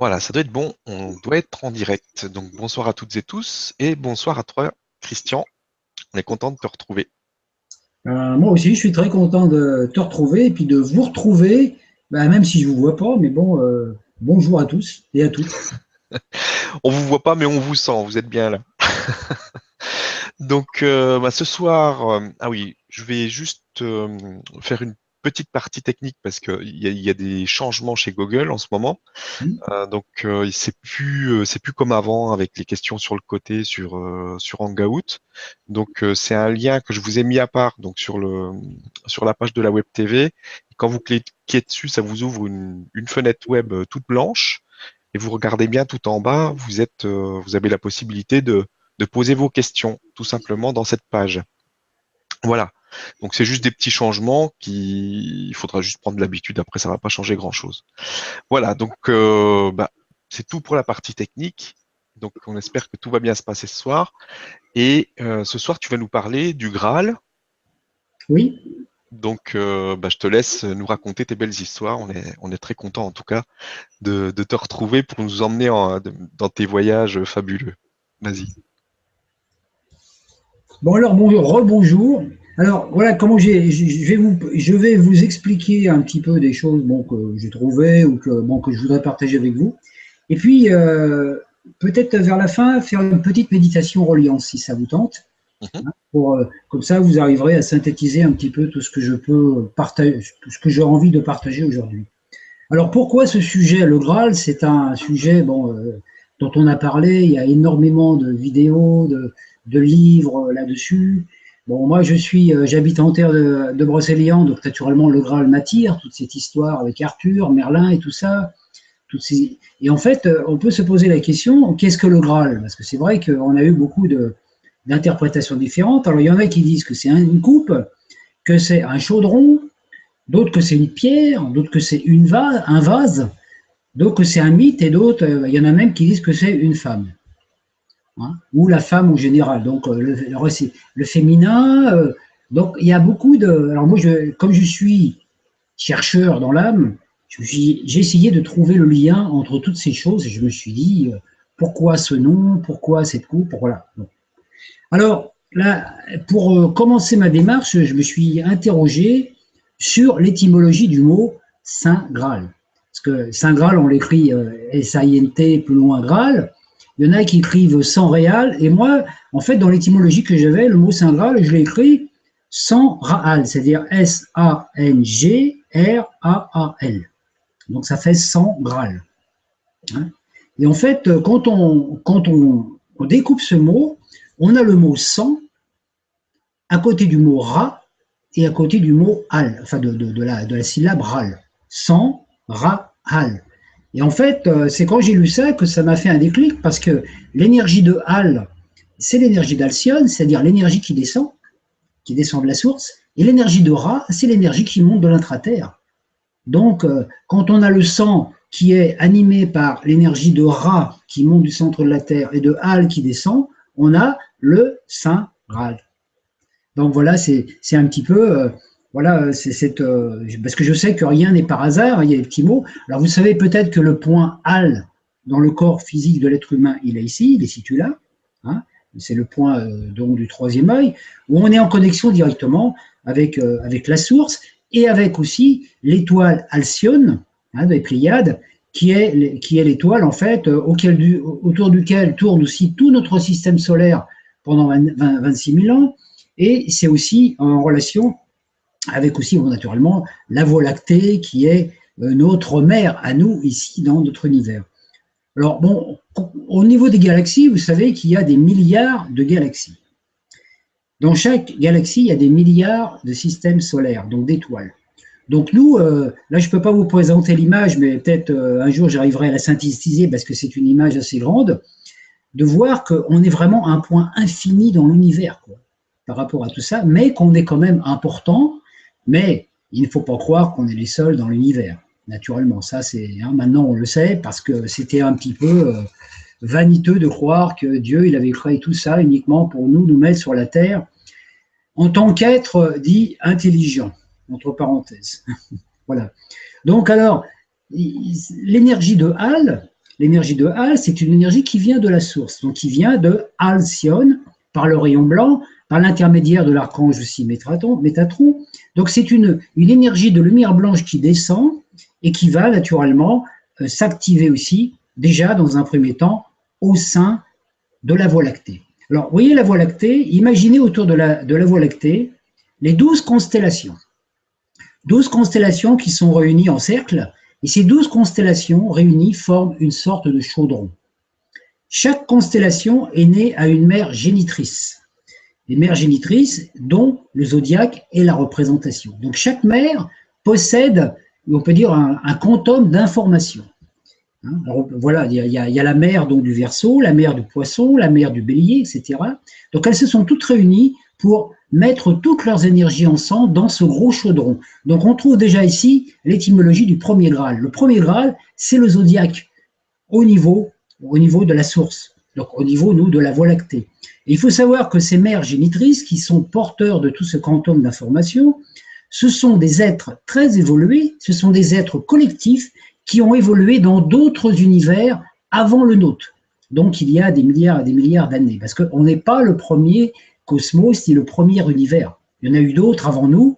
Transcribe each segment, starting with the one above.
Voilà, ça doit être bon, on doit être en direct. Donc bonsoir à toutes et tous et bonsoir à toi, Christian. On est content de te retrouver. Moi aussi, je suis très content de te retrouver et puis de vous retrouver, même si je ne vous vois pas, mais bon, bonjour à tous et à toutes. On vous voit pas, mais on vous sent, vous êtes bien là. Donc ce soir, ah oui, je vais juste faire une petite partie technique parce qu'il y a des changements chez Google en ce moment. C'est plus comme avant avec les questions sur le côté sur Hangout. Donc c'est un lien que je vous ai mis à part donc sur la page de la Web TV. Quand vous cliquez dessus, ça vous ouvre une fenêtre web toute blanche et vous regardez bien tout en bas. Vous avez la possibilité de poser vos questions tout simplement dans cette page. Voilà. Donc c'est juste des petits changements il faudra juste prendre l'habitude. Après, ça va pas changer grand-chose. Voilà, donc c'est tout pour la partie technique. Donc on espère que tout va bien se passer ce soir. Et ce soir, tu vas nous parler du Graal. Oui, Donc je te laisse nous raconter tes belles histoires. On est très content en tout cas de te retrouver pour nous emmener dans tes voyages fabuleux. Vas-y. bon alors bonjour, rebonjour. Alors voilà comment je vais vous expliquer un petit peu des choses bon, que j'ai trouvées ou que je voudrais partager avec vous. Et puis peut-être vers la fin faire une petite méditation reliance si ça vous tente. Mhm, Comme ça, vous arriverez à synthétiser un petit peu tout ce que je peux partager, tout ce que j'ai envie de partager aujourd'hui. Alors pourquoi ce sujet, le Graal, c'est un sujet dont on a parlé, il y a énormément de vidéos, de livres là-dessus. Bon, moi j'habite en terre de Brocéliande, donc naturellement le Graal m'attire, toute cette histoire avec Arthur, Merlin et tout ça. Et en fait, on peut se poser la question, qu'est-ce que le Graal? Parce que c'est vrai qu'on a eu beaucoup d'interprétations différentes. Alors il y en a qui disent que c'est une coupe, que c'est un chaudron, d'autres que c'est une pierre, d'autres que c'est un vase, d'autres que c'est un mythe, et d'autres, il y en a même qui disent que c'est une femme, hein, ou la femme en général. Donc le féminin. Donc il y a beaucoup de. Alors moi, comme je suis chercheur dans l'âme, j'ai essayé de trouver le lien entre toutes ces choses, et je me suis dit pourquoi ce nom, pourquoi cette coupe, voilà. Donc, alors, là, pour commencer ma démarche, je me suis interrogé sur l'étymologie du mot Saint Graal. Parce que Saint Graal, on l'écrit S-A-I-N-T, plus loin Graal. Il y en a qui écrivent sans réal. Et moi, en fait, dans l'étymologie que j'avais, le mot Saint Graal, je l'ai écrit sans Raal, c'est-à-dire S-A-N-G-R-A-A-L. Donc ça fait sans Graal, hein. Et en fait, quand on découpe ce mot, on a le mot sang à côté du mot ra et à côté du mot al, enfin de la syllabe ral. Sang, ra, al. Et en fait, c'est quand j'ai lu ça que ça m'a fait un déclic parce que l'énergie de al, c'est l'énergie d'Alcyone, c'est-à-dire l'énergie qui descend de la source, et l'énergie de ra, c'est l'énergie qui monte de l'intraterre. Donc, quand on a le sang qui est animé par l'énergie de Ra qui monte du centre de la Terre et de Al qui descend, on a le Saint Graal. Donc voilà, c'est un petit peu, voilà, parce que je sais que rien n'est par hasard, hein, il y a des petits mots. Alors vous savez peut-être que le point Al dans le corps physique de l'être humain, il est ici, il est situé là, hein, c'est le point donc du troisième œil, où on est en connexion directement avec la source et avec aussi l'étoile Alcyone, hein, des Pléiades, qui est l'étoile en fait autour duquel tourne aussi tout notre système solaire pendant 26 000 ans. Et c'est aussi en relation avec aussi, bon, naturellement, la Voie lactée qui est notre mère à nous ici dans notre univers. Alors bon, au niveau des galaxies, vous savez qu'il y a des milliards de galaxies. Dans chaque galaxie, il y a des milliards de systèmes solaires, donc d'étoiles. Donc nous, là je ne peux pas vous présenter l'image, mais peut-être un jour j'arriverai à la synthétiser parce que c'est une image assez grande, de voir qu'on est vraiment un point infini dans l'univers, quoi, par rapport à tout ça, mais qu'on est quand même important, mais il ne faut pas croire qu'on est les seuls dans l'univers. Naturellement, ça c'est, hein, maintenant on le sait, parce que c'était un petit peu vaniteux de croire que Dieu il avait créé tout ça uniquement pour nous mettre sur la terre en tant qu'être dit intelligent, entre parenthèses. Voilà. Donc alors, l'énergie de Hall, L'énergie de Hall, c'est une énergie qui vient de la source, donc qui vient de Halcyon, par le rayon blanc, par l'intermédiaire de l'archange aussi Métatron. Donc c'est une énergie de lumière blanche qui descend et qui va naturellement s'activer aussi, déjà dans un premier temps, au sein de la Voie lactée. Alors, vous voyez la Voie lactée, imaginez autour de la Voie lactée les 12 constellations. 12 constellations qui sont réunies en cercle, et ces 12 constellations réunies forment une sorte de chaudron. Chaque constellation est née à une mère génitrice. Les mères génitrices dont le zodiaque est la représentation. Donc chaque mère possède, on peut dire, un quantum d'informations. Alors, voilà, il y a la mère donc, du Verseau, la mère du Poisson, la mère du Bélier, etc. Donc elles se sont toutes réunies pour mettre toutes leurs énergies ensemble dans ce gros chaudron. Donc on trouve déjà ici l'étymologie du premier Graal. Le premier Graal, c'est le zodiaque au niveau de la source, donc au niveau, nous, de la Voie lactée. Et il faut savoir que ces mères génitrices, qui sont porteurs de tout ce quantum d'informations, ce sont des êtres très évolués, ce sont des êtres collectifs qui ont évolué dans d'autres univers avant le nôtre. Donc il y a des milliards et des milliards d'années, parce qu'on n'est pas le premier cosmos ni le premier univers. Il y en a eu d'autres avant nous,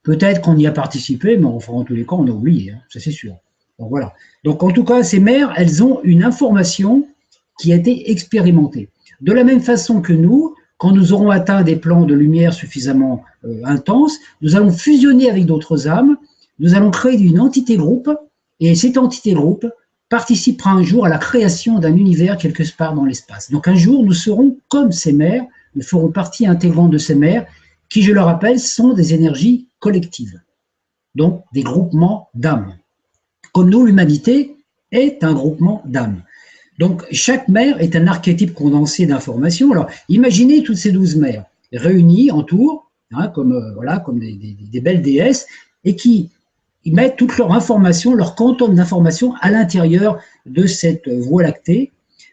peut-être qu'on y a participé, mais enfin, en tous les cas, on a oublié, hein, ça c'est sûr. Donc voilà. Donc en tout cas, ces mères, elles ont une information qui a été expérimentée. De la même façon que nous, quand nous aurons atteint des plans de lumière suffisamment intenses, nous allons fusionner avec d'autres âmes, nous allons créer une entité groupe, et cette entité groupe participera un jour à la création d'un univers quelque part dans l'espace. Donc un jour, nous serons comme ces mères, nous ferons partie intégrante de ces mères, qui, je le rappelle, sont des énergies collectives, donc des groupements d'âmes. Comme nous, l'humanité est un groupement d'âmes. Donc, chaque mère est un archétype condensé d'informations. Alors, imaginez toutes ces 12 mères réunies en tour, hein, comme des belles déesses, et qui mettent toutes leurs informations, leur quantum d'informations à l'intérieur de cette Voie lactée.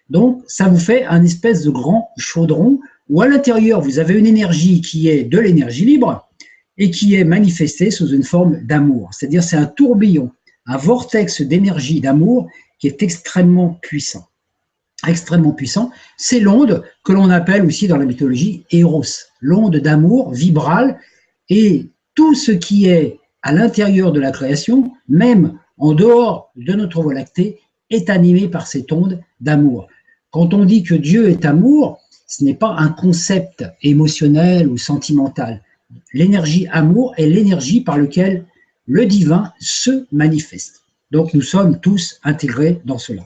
Donc, ça vous fait un espèce de grand chaudron où à l'intérieur, vous avez une énergie qui est de l'énergie libre et qui est manifestée sous une forme d'amour. C'est-à-dire, c'est un tourbillon, un vortex d'énergie, d'amour qui est extrêmement puissant. Extrêmement puissant. C'est l'onde que l'on appelle aussi dans la mythologie Eros, l'onde d'amour vibrale, et tout ce qui est à l'intérieur de la création, même en dehors de notre Voie lactée, est animé par cette onde d'amour. Quand on dit que Dieu est amour, ce n'est pas un concept émotionnel ou sentimental. L'énergie amour est l'énergie par laquelle le divin se manifeste. Donc nous sommes tous intégrés dans cela.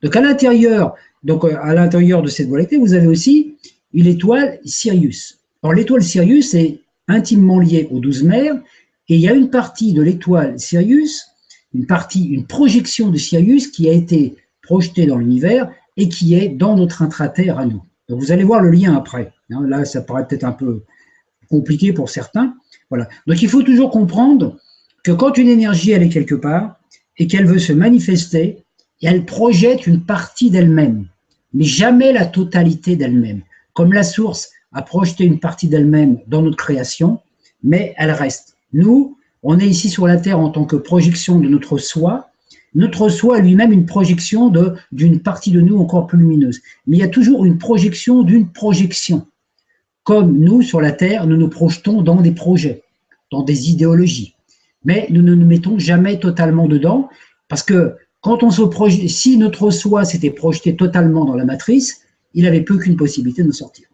Donc à l'intérieur de cette Voie lactée, vous avez aussi une étoile Sirius. Alors l'étoile Sirius est intimement liée aux 12 mères, et il y a une partie de l'étoile Sirius, une projection de Sirius qui a été projetée dans l'univers et qui est dans notre intraterre à nous. Donc vous allez voir le lien après. Là, ça paraît peut-être un peu compliqué pour certains. Voilà. Donc il faut toujours comprendre que quand une énergie elle est quelque part et qu'elle veut se manifester, elle projette une partie d'elle-même, mais jamais la totalité d'elle-même. Comme la source a projeté une partie d'elle-même dans notre création, mais elle reste. Nous, on est ici sur la Terre en tant que projection de notre soi. Notre soi est lui-même une projection d'une partie de nous encore plus lumineuse. Mais il y a toujours une projection d'une projection. Comme nous, sur la Terre, nous nous projetons dans des projets, dans des idéologies. Mais nous ne nous mettons jamais totalement dedans, parce que quand on se projette, si notre soi s'était projeté totalement dans la matrice, il n'avait plus qu'une possibilité de nous sortir.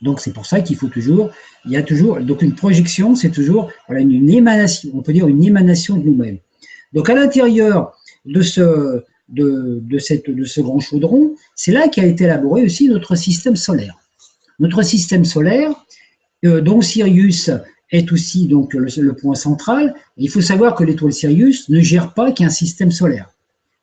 Donc c'est pour ça qu'il faut toujours, il y a toujours, donc une projection, c'est toujours voilà, une émanation, on peut dire une émanation de nous-mêmes. Donc à l'intérieur de ce grand chaudron, c'est là qu'a été élaboré aussi notre système solaire. Notre système solaire, dont Sirius est aussi donc le point central. Il faut savoir que l'étoile Sirius ne gère pas qu'un système solaire.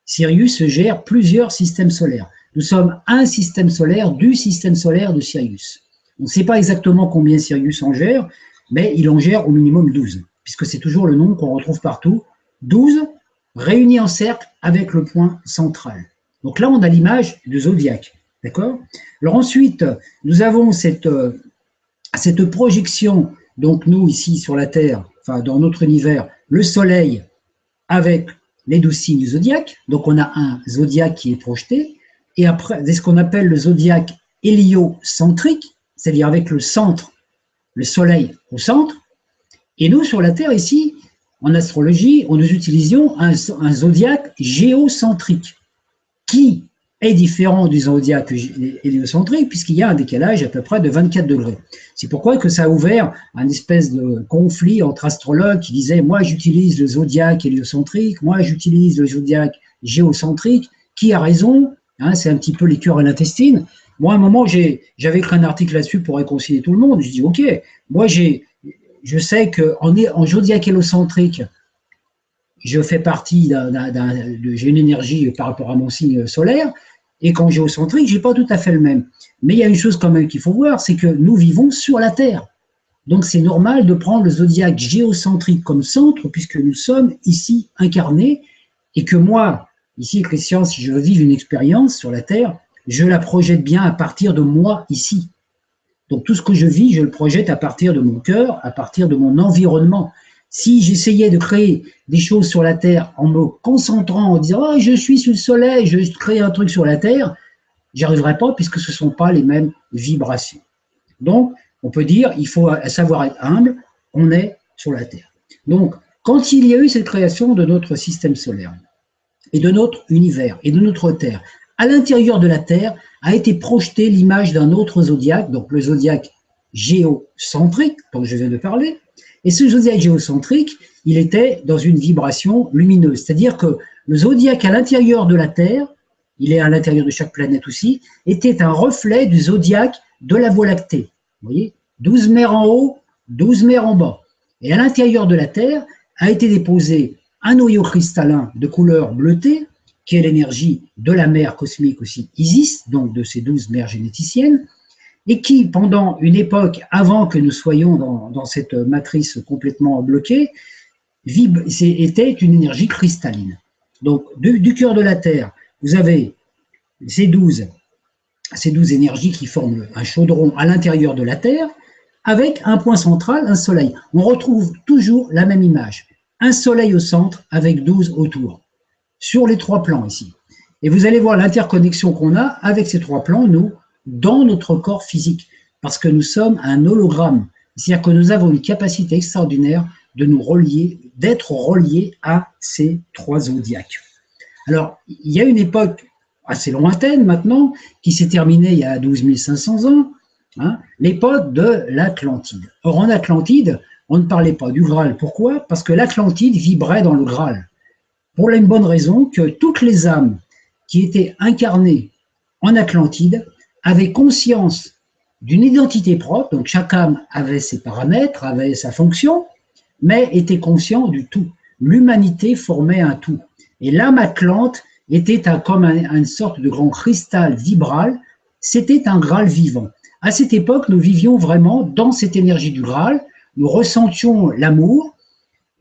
Sirius gère plusieurs systèmes solaires. Nous sommes un système solaire du système solaire de Sirius. On ne sait pas exactement combien Sirius en gère, mais il en gère au minimum 12, puisque c'est toujours le nombre qu'on retrouve partout. 12 réunis en cercle avec le point central. Donc là, on a l'image du zodiaque. D'accord ? Alors ensuite, nous avons cette projection, donc nous ici sur la Terre, enfin dans notre univers, le Soleil avec les 12 signes du zodiaque. Donc, on a un zodiaque qui est projeté. Et après, c'est ce qu'on appelle le zodiaque héliocentrique, c'est-à-dire avec le centre, le soleil au centre. Et nous, sur la Terre, ici, en astrologie, nous utilisions un zodiaque géocentrique qui est différent du zodiaque héliocentrique puisqu'il y a un décalage à peu près de 24 degrés. C'est pourquoi que ça a ouvert un espèce de conflit entre astrologues qui disaient « moi j'utilise le zodiaque héliocentrique, moi j'utilise le zodiaque géocentrique, qui a raison ?» C'est un petit peu les cœurs et l'intestine. Moi, à un moment, j'avais écrit un article là-dessus pour réconcilier tout le monde. Je dis « ok, moi je sais qu'en zodiaque héliocentrique, je fais partie j'ai une énergie par rapport à mon signe solaire, et qu'en géocentrique, je n'ai pas tout à fait le même. Mais il y a une chose quand même qu'il faut voir, c'est que nous vivons sur la Terre. Donc c'est normal de prendre le zodiaque géocentrique comme centre, puisque nous sommes ici incarnés, et que moi, ici, Christian, si je veux vivre une expérience sur la Terre, je la projette bien à partir de moi ici. Donc tout ce que je vis, je le projette à partir de mon cœur, à partir de mon environnement. Si j'essayais de créer des choses sur la Terre en me concentrant, en disant « oh, je suis sur le soleil, je crée un truc sur la Terre », j'y arriverai pas puisque ce ne sont pas les mêmes vibrations. Donc, on peut dire, il faut savoir être humble, on est sur la Terre. Donc, quand il y a eu cette création de notre système solaire, et de notre univers, et de notre Terre, à l'intérieur de la Terre a été projetée l'image d'un autre zodiaque, donc le zodiaque géocentrique, dont je viens de parler. Et ce zodiaque géocentrique, il était dans une vibration lumineuse, c'est-à-dire que le zodiaque à l'intérieur de la Terre, il est à l'intérieur de chaque planète aussi, était un reflet du zodiaque de la Voie lactée. Vous voyez, 12 mers en haut, 12 mers en bas. Et à l'intérieur de la Terre a été déposé un noyau cristallin de couleur bleutée, qui est l'énergie de la mer cosmique aussi Isis, donc de ces 12 mers généticiennes, et qui, pendant une époque avant que nous soyons dans cette matrice complètement bloquée, était une énergie cristalline. Donc, du cœur de la Terre, vous avez ces 12 énergies qui forment un chaudron à l'intérieur de la Terre, avec un point central, un soleil. On retrouve toujours la même image. Un soleil au centre avec 12 autour, sur les 3 plans ici. Et vous allez voir l'interconnexion qu'on a avec ces 3 plans, nous, dans notre corps physique, parce que nous sommes un hologramme. C'est-à-dire que nous avons une capacité extraordinaire de nous relier, d'être reliés à ces 3 zodiaques. Alors, il y a une époque assez lointaine maintenant, qui s'est terminée il y a 12 500 ans, l'époque de l'Atlantide. Or, en Atlantide, on ne parlait pas du Graal. Pourquoi? Parce que l'Atlantide vibrait dans le Graal. Pour la bonne raison que toutes les âmes qui étaient incarnées en Atlantide avaient conscience d'une identité propre, donc chaque âme avait ses paramètres, avait sa fonction, mais était conscient du tout. L'humanité formait un tout. Et l'âme atlante était comme une sorte de grand cristal vibral, c'était un Graal vivant. À cette époque, nous vivions vraiment dans cette énergie du Graal, nous ressentions l'amour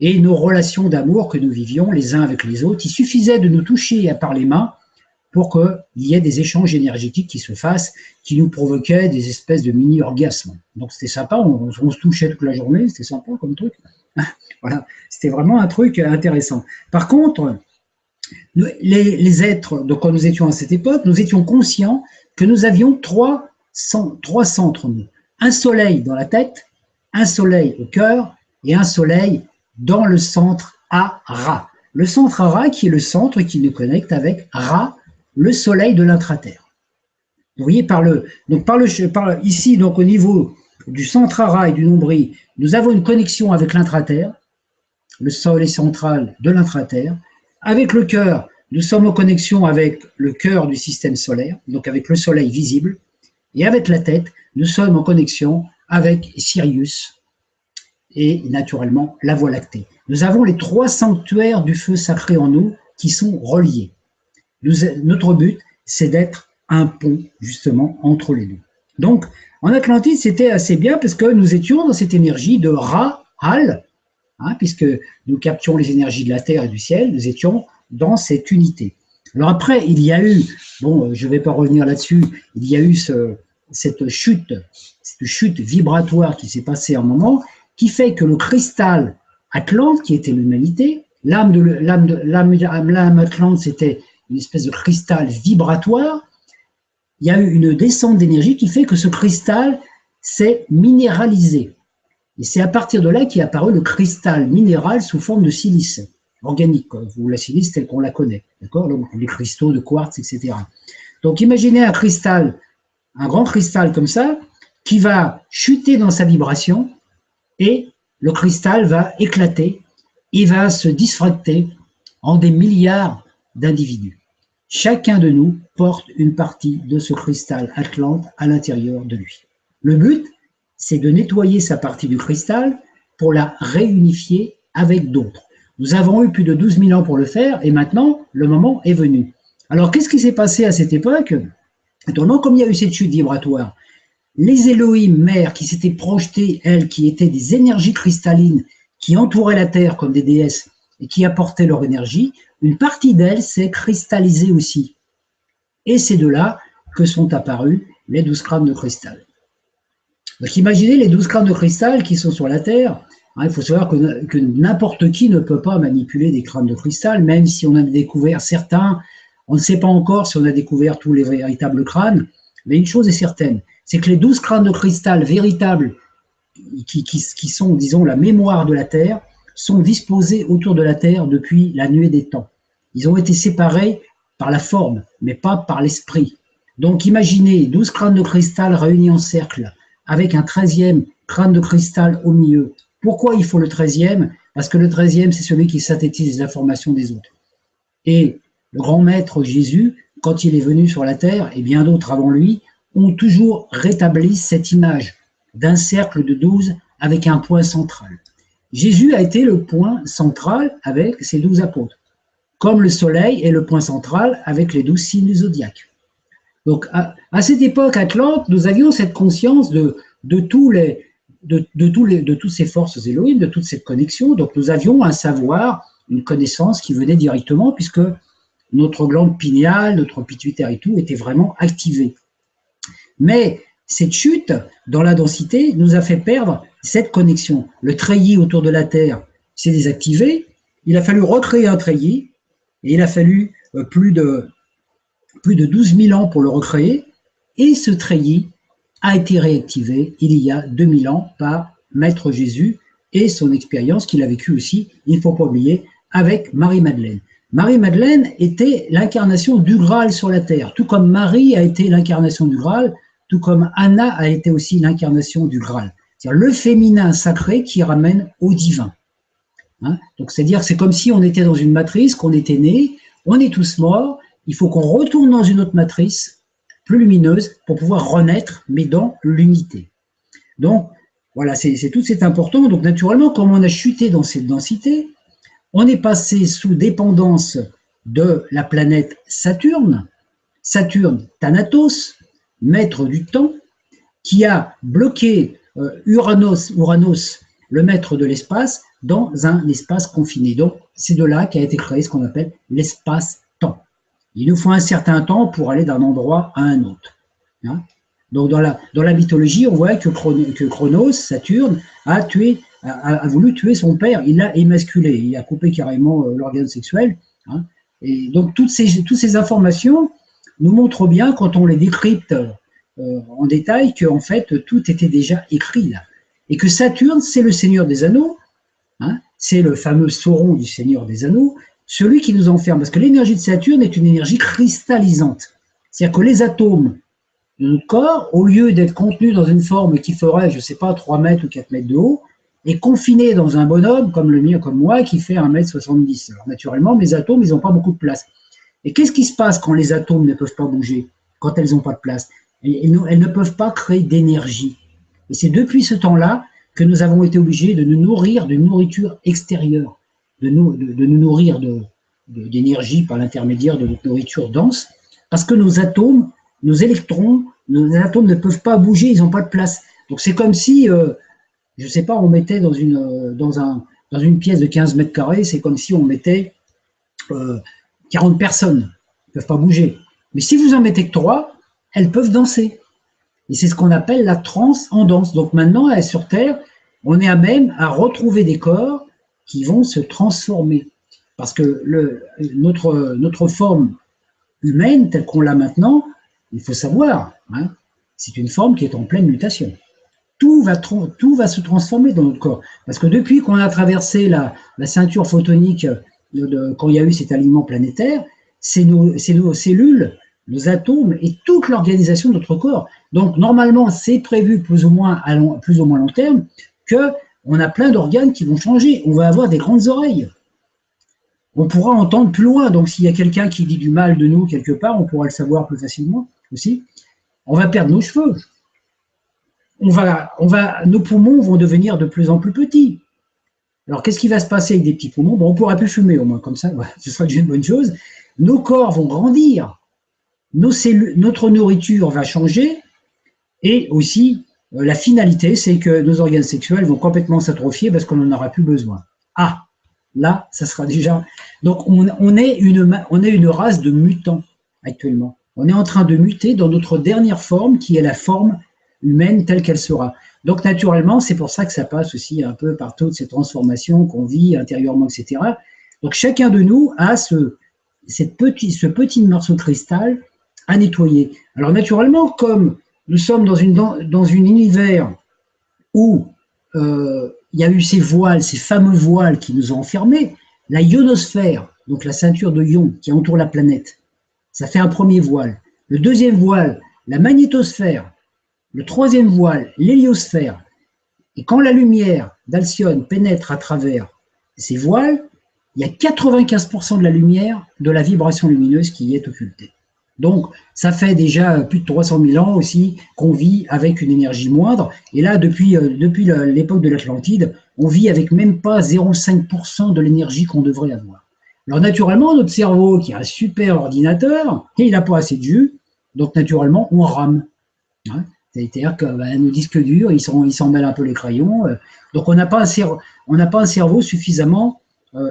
et nos relations d'amour que nous vivions les uns avec les autres. Il suffisait de nous toucher par les mains pour qu'il y ait des échanges énergétiques qui se fassent, qui nous provoquaient des espèces de mini-orgasmes. Donc c'était sympa, on se touchait toute la journée, c'était sympa comme truc. Voilà, c'était vraiment un truc intéressant. Par contre, les êtres, donc quand nous étions à cette époque, nous étions conscients que nous avions trois centres, nous. Un soleil dans la tête, un soleil au cœur et un soleil dans le centre à Ra. Le centre à Ra qui est le centre qui nous connecte avec Ra, le soleil de l'intraterre. Vous voyez, ici, donc au niveau du centre à Ra et du nombril, nous avons une connexion avec l'intraterre, le soleil central de l'intraterre. Avec le cœur, nous sommes en connexion avec le cœur du système solaire, donc avec le soleil visible. Et avec la tête, nous sommes en connexion avec Sirius et naturellement la Voie lactée. Nous avons les 3 sanctuaires du feu sacré en nous qui sont reliés. Notre but, c'est d'être un pont justement entre les deux. Donc, en Atlantide, c'était assez bien parce que nous étions dans cette énergie de Ra-Hal, puisque nous captions les énergies de la terre et du ciel, nous étions dans cette unité. Alors après, il y a eu, bon, je ne vais pas revenir là-dessus, il y a eu cette chute vibratoire qui s'est passée à un moment, qui fait que le cristal Atlante, qui était l'humanité, l'âme Atlante, c'était une espèce de cristal vibratoire. Il y a eu une descente d'énergie qui fait que ce cristal s'est minéralisé. Et c'est à partir de là qu'est apparu le cristal minéral sous forme de silice organique, ou la silice telle qu'on la connaît, d'accord? Donc les cristaux de quartz, etc. Donc imaginez un cristal, un grand cristal comme ça, qui va chuter dans sa vibration et le cristal va éclater, il va se disfracter en des milliards d'individus. Chacun de nous porte une partie de ce cristal Atlante à l'intérieur de lui. Le but, c'est de nettoyer sa partie du cristal pour la réunifier avec d'autres. Nous avons eu plus de 12 000 ans pour le faire et maintenant, le moment est venu. Alors, qu'est-ce qui s'est passé à cette époque? Naturellement, comme il y a eu cette chute vibratoire, les Elohim mères qui s'étaient projetées, elles, qui étaient des énergies cristallines, qui entouraient la Terre comme des déesses et qui apportaient leur énergie, une partie d'elles s'est cristallisée aussi. Et c'est de là que sont apparus les 12 crânes de cristal. Donc imaginez les 12 crânes de cristal qui sont sur la Terre. Il faut savoir que n'importe qui ne peut pas manipuler des crânes de cristal, même si on a découvert certains. On ne sait pas encore si on a découvert tous les véritables crânes, mais une chose est certaine, c'est que les 12 crânes de cristal véritables, qui sont, disons, la mémoire de la Terre, sont disposés autour de la Terre depuis la nuée des temps. Ils ont été séparés par la forme, mais pas par l'esprit. Donc imaginez 12 crânes de cristal réunis en cercle, avec un 13e crâne de cristal au milieu. Pourquoi il faut le 13e? Parce que le 13e, c'est celui qui synthétise les informations des autres. Et le grand maître Jésus, quand il est venu sur la terre, et bien d'autres avant lui, ont toujours rétabli cette image d'un cercle de 12 avec un point central. Jésus a été le point central avec ses 12 apôtres, comme le soleil est le point central avec les 12 signes du zodiaque. Donc, à cette époque atlante, nous avions cette conscience de toutes ces forces Elohim, de toute cette connexion. Donc, nous avions un savoir, une connaissance qui venait directement, puisque notre glande pinéale, notre pituitaire et tout était vraiment activé. Mais cette chute dans la densité nous a fait perdre cette connexion. Le treillis autour de la Terre s'est désactivé. Il a fallu recréer un treillis et il a fallu plus de 12 000 ans pour le recréer. Et ce treillis a été réactivé il y a 2000 ans par Maître Jésus et son expérience qu'il a vécue aussi, il ne faut pas oublier, avec Marie-Madeleine. Marie-Madeleine était l'incarnation du Graal sur la terre, tout comme Marie a été l'incarnation du Graal, tout comme Anna a été aussi l'incarnation du Graal. C'est-à-dire le féminin sacré qui ramène au divin. Hein? Donc c'est-à-dire c'est comme si on était dans une matrice, qu'on était né, on est tous morts, il faut qu'on retourne dans une autre matrice plus lumineuse pour pouvoir renaître, mais dans l'unité. Donc voilà, c'est tout, c'est important. Donc naturellement, comme on a chuté dans cette densité, on est passé sous dépendance de la planète Saturne, Saturne Thanatos, maître du temps, qui a bloqué Uranus, le maître de l'espace, dans un espace confiné. Donc c'est de là qu'a été créé ce qu'on appelle l'espace-temps. Il nous faut un certain temps pour aller d'un endroit à un autre. Hein? Donc dans la mythologie, on voit que Chronos, Saturne, a voulu tuer son père, il l'a émasculé, il a coupé carrément l'organe sexuel. Hein. Et donc toutes ces informations nous montrent bien, quand on les décrypte en détail, qu'en fait tout était déjà écrit là. Et que Saturne, c'est le Seigneur des Anneaux, hein, c'est le fameux Sauron du Seigneur des Anneaux, celui qui nous enferme. Parce que l'énergie de Saturne est une énergie cristallisante. C'est-à-dire que les atomes de notre corps, au lieu d'être contenus dans une forme qui ferait, je ne sais pas, 3 mètres ou 4 mètres de haut, est confiné dans un bonhomme comme le mien, comme moi, qui fait 1,70 m. Alors naturellement, mes atomes, ils n'ont pas beaucoup de place. Et qu'est-ce qui se passe quand les atomes ne peuvent pas bouger, quand elles n'ont pas de place? Elles ne peuvent pas créer d'énergie. Et c'est depuis ce temps-là que nous avons été obligés de nous nourrir de nourriture extérieure, de nous nourrir d'énergie par l'intermédiaire de notre nourriture dense, parce que nos atomes, nos électrons, nos atomes ne peuvent pas bouger, ils n'ont pas de place. Donc c'est comme si, je ne sais pas, on mettait dans une pièce de 15 mètres carrés, c'est comme si on mettait 40 personnes, elles ne peuvent pas bouger. Mais si vous en mettez que 3, elles peuvent danser. Et c'est ce qu'on appelle la transe en danse. Donc maintenant, sur Terre, on est à même à retrouver des corps qui vont se transformer. Parce que notre forme humaine, telle qu'on l'a maintenant, il faut savoir, hein, c'est une forme qui est en pleine mutation. Tout va se transformer dans notre corps. Parce que depuis qu'on a traversé la ceinture photonique, quand il y a eu cet alignement planétaire, c'est nos cellules, nos atomes et toute l'organisation de notre corps. Donc, normalement, c'est prévu plus ou moins à long terme qu'on a plein d'organes qui vont changer. On va avoir des grandes oreilles. On pourra entendre plus loin. Donc, s'il y a quelqu'un qui dit du mal de nous quelque part, on pourra le savoir plus facilement aussi. On va perdre nos cheveux. Nos poumons vont devenir de plus en plus petits. Alors, qu'est-ce qui va se passer avec des petits poumons? Bon, on ne pourra plus fumer au moins, comme ça, ce sera déjà une bonne chose. Nos corps vont grandir, notre nourriture va changer, et aussi, la finalité, c'est que nos organes sexuels vont complètement s'atrophier parce qu'on n'en aura plus besoin. Ah, là, ça sera déjà... Donc, on est une race de mutants, actuellement. On est en train de muter dans notre dernière forme, qui est la forme humaine telle qu'elle sera. Donc, naturellement, c'est pour ça que ça passe aussi un peu par toutes ces transformations qu'on vit intérieurement, etc. Donc, chacun de nous a ce petit morceau de cristal à nettoyer. Alors, naturellement, comme nous sommes dans un univers où il y a eu ces voiles, ces fameux voiles qui nous ont enfermés, la ionosphère, donc la ceinture de ions qui entoure la planète, ça fait un premier voile. Le deuxième voile, la magnétosphère. Le troisième voile, l'héliosphère. Et quand la lumière d'Alcyone pénètre à travers ces voiles, il y a 95% de la lumière, de la vibration lumineuse qui y est occultée. Donc, ça fait déjà plus de 300 000 ans aussi qu'on vit avec une énergie moindre. Et là, depuis l'époque de l'Atlantide, on vit avec même pas 0,5% de l'énergie qu'on devrait avoir. Alors, naturellement, notre cerveau, qui est un super ordinateur, il n'a pas assez de jus, donc naturellement, on rame. Hein, c'est-à-dire que nos disques durs, ils s'en mêlent un peu les crayons. Donc, on n'a pas un cerveau suffisamment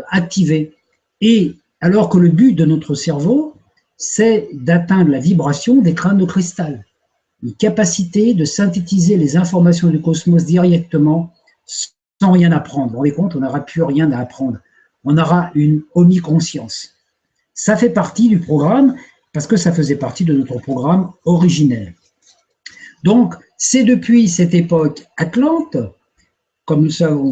activé. Et alors que le but de notre cerveau, c'est d'atteindre la vibration des crânes de cristal, une capacité de synthétiser les informations du cosmos directement sans rien apprendre. Vous vous rendez compte, on n'aura plus rien à apprendre. On aura une omniconscience. Ça fait partie du programme, parce que ça faisait partie de notre programme originel. Donc, c'est depuis cette époque Atlante, comme nous sommes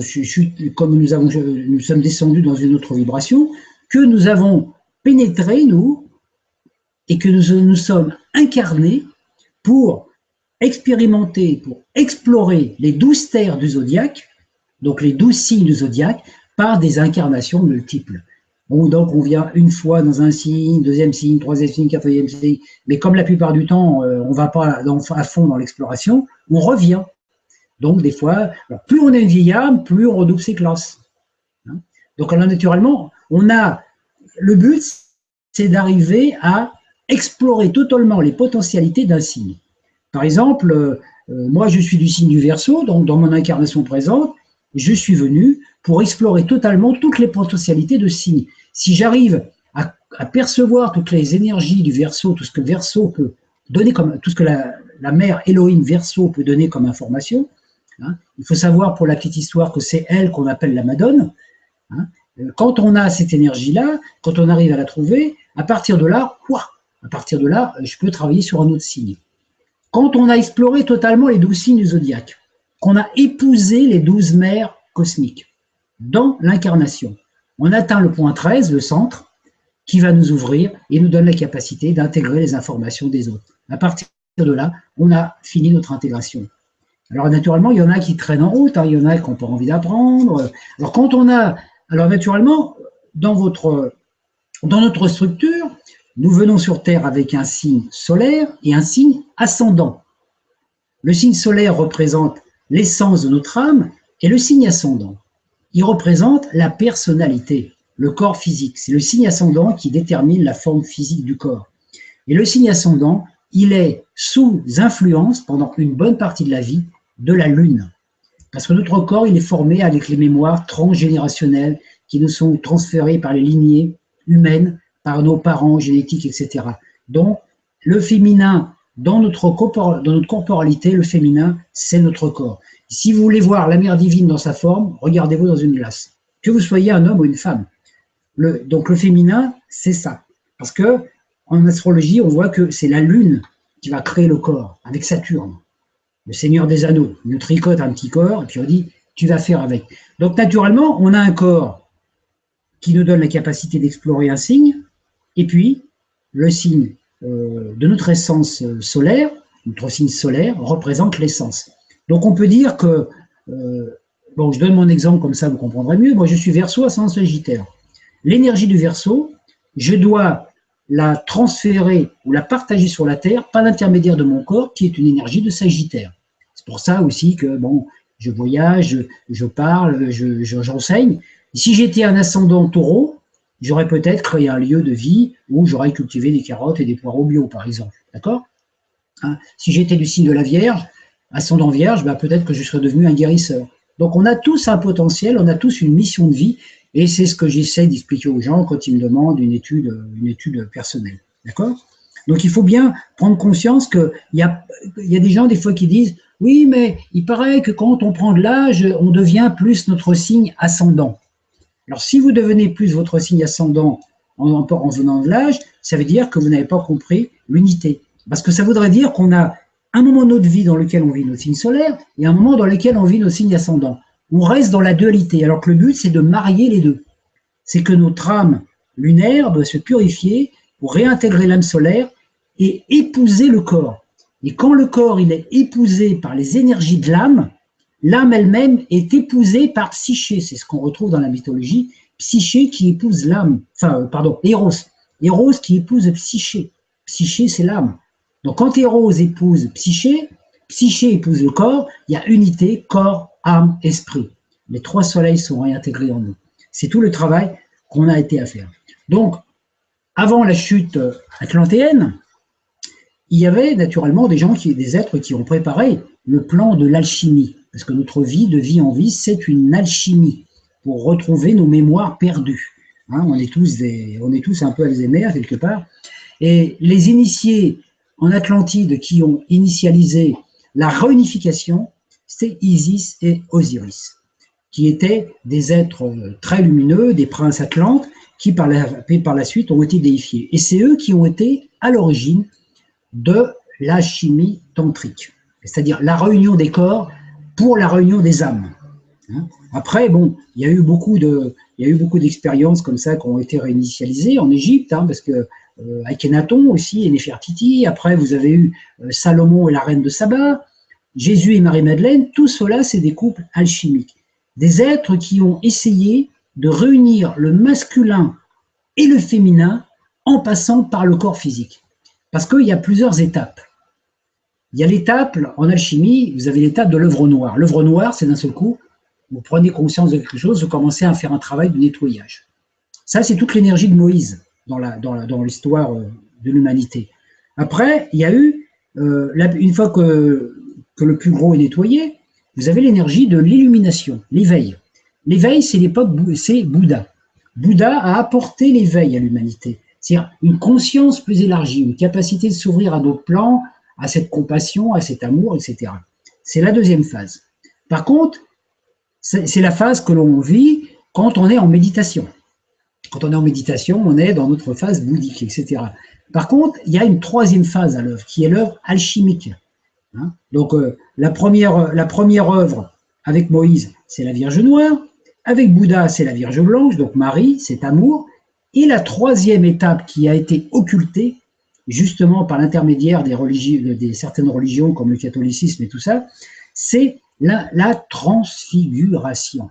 descendus dans une autre vibration, que nous avons pénétré, nous, et que nous sommes incarnés pour expérimenter, pour explorer les 12 terres du zodiaque, donc les 12 signes du zodiaque, par des incarnations multiples. Bon, donc on vient une fois dans un signe, deuxième signe, troisième signe, quatrième signe, mais comme la plupart du temps, on ne va pas à fond dans l'exploration, on revient. Donc des fois, plus on est une vieille âme, plus on redouble ses classes. Donc alors, naturellement, le but, c'est d'arriver à explorer totalement les potentialités d'un signe. Par exemple, moi je suis du signe du Verseau, donc dans mon incarnation présente, je suis venu pour explorer totalement toutes les potentialités de signes. Si j'arrive à percevoir toutes les énergies du Verseau, tout ce que Verseau peut donner tout ce que la mère Elohim Verseau peut donner comme information, hein, il faut savoir pour la petite histoire que c'est elle qu'on appelle la Madone. Hein, quand on a cette énergie-là, quand on arrive à la trouver, à partir de là, je peux travailler sur un autre signe. Quand on a exploré totalement les 12 signes du zodiaque, qu'on a épousé les 12 mers cosmiques dans l'incarnation, on atteint le point 13, le centre, qui va nous ouvrir et nous donne la capacité d'intégrer les informations des autres. À partir de là, on a fini notre intégration. Alors naturellement, il y en a qui traînent en route, il y en a qui n'ont pas envie d'apprendre. Alors naturellement, dans notre structure, nous venons sur Terre avec un signe solaire et un signe ascendant. Le signe solaire représente l'essence de notre âme et le signe ascendant, il représente la personnalité, le corps physique. C'est le signe ascendant qui détermine la forme physique du corps. Et le signe ascendant, il est sous influence pendant une bonne partie de la vie de la Lune. Parce que notre corps, il est formé avec les mémoires transgénérationnelles qui nous sont transférées par les lignées humaines, par nos parents génétiques, etc. Donc, le féminin, dans notre corporalité, le féminin, c'est notre corps. Si vous voulez voir la mère divine dans sa forme, regardez-vous dans une glace. Que vous soyez un homme ou une femme. Donc le féminin, c'est ça. Parce que en astrologie, on voit que c'est la Lune qui va créer le corps, avec Saturne, le Seigneur des Anneaux. Il nous tricote un petit corps, et puis on dit, tu vas faire avec. Donc naturellement, on a un corps qui nous donne la capacité d'explorer un signe, et puis le signe de notre essence solaire, notre signe solaire, représente l'essence. Donc on peut dire que, bon, je donne mon exemple comme ça, vous comprendrez mieux. Moi, je suis Verseau, ascendant Sagittaire. L'énergie du Verseau, je dois la transférer ou la partager sur la Terre par l'intermédiaire de mon corps, qui est une énergie de Sagittaire. C'est pour ça aussi que, bon, je voyage, je parle, j'enseigne. Si j'étais un ascendant Taureau, j'aurais peut-être créé un lieu de vie où j'aurais cultivé des carottes et des poireaux bio, par exemple. D'accord, hein? Si j'étais du signe de la Vierge, ascendant Vierge, bah, peut-être que je serais devenu un guérisseur. Donc on a tous un potentiel, on a tous une mission de vie, et c'est ce que j'essaie d'expliquer aux gens quand ils me demandent une étude personnelle. D'accord? Donc il faut bien prendre conscience qu'il y a des gens des fois qui disent « Oui, mais il paraît que quand on prend de l'âge, on devient plus notre signe ascendant. » Alors, si vous devenez plus votre signe ascendant en venant de l'âge, ça veut dire que vous n'avez pas compris l'unité. Parce que ça voudrait dire qu'on a un moment de notre vie dans lequel on vit notre signe solaire et un moment dans lequel on vit notre signe ascendant. On reste dans la dualité, alors que le but, c'est de marier les deux. C'est que notre âme lunaire doit se purifier pour réintégrer l'âme solaire et épouser le corps. Et quand le corps il est épousé par les énergies de l'âme, l'âme elle-même est épousée par Psyché, c'est ce qu'on retrouve dans la mythologie, Psyché qui épouse l'âme, Eros. Eros qui épouse Psyché. Psyché, c'est l'âme. Donc quand Eros épouse Psyché, Psyché épouse le corps, il y a unité, corps, âme, esprit. Les trois soleils sont réintégrés en nous. C'est tout le travail qu'on a été à faire. Donc, avant la chute atlantéenne, il y avait naturellement des êtres qui ont préparé le plan de l'alchimie. Parce que notre vie, de vie en vie, c'est une alchimie pour retrouver nos mémoires perdues. Hein, on est tous un peu Alzheimer quelque part. Et les initiés en Atlantide qui ont initialisé la réunification, c'est Isis et Osiris, qui étaient des êtres très lumineux, des princes atlantes, qui par la suite ont été déifiés. Et c'est eux qui ont été à l'origine de la chimie tantrique, c'est-à-dire la réunion des corps pour la réunion des âmes. Après, bon, il y a eu beaucoup d'expériences comme ça qui ont été réinitialisées en Égypte, parce que Akhenaton aussi et Néfertiti. Après, vous avez eu Salomon et la reine de Saba, Jésus et Marie-Madeleine. Tout cela, c'est des couples alchimiques, des êtres qui ont essayé de réunir le masculin et le féminin en passant par le corps physique. Parce qu'il y a plusieurs étapes. Il y a l'étape, en alchimie, vous avez l'étape de l'œuvre noire. L'œuvre noire, c'est d'un seul coup, vous prenez conscience de quelque chose, vous commencez à faire un travail de nettoyage. Ça, c'est toute l'énergie de Moïse dans l'histoire de l'humanité. Après, il y a eu, une fois que le plus gros est nettoyé, vous avez l'énergie de l'illumination, l'éveil. L'éveil, c'est l'époque, c'est Bouddha. Bouddha a apporté l'éveil à l'humanité. C'est-à-dire une conscience plus élargie, une capacité de s'ouvrir à d'autres plans, à cette compassion, à cet amour, etc. C'est la deuxième phase. Par contre, c'est la phase que l'on vit quand on est en méditation. Quand on est en méditation, on est dans notre phase bouddhique, etc. Par contre, il y a une troisième phase à l'œuvre, qui est l'œuvre alchimique. Donc, la première œuvre avec Moïse, c'est la Vierge Noire. Avec Bouddha, c'est la Vierge Blanche, donc Marie, c'est amour. Et la troisième étape qui a été occultée, justement par l'intermédiaire des certaines religions comme le catholicisme et tout ça, c'est la transfiguration.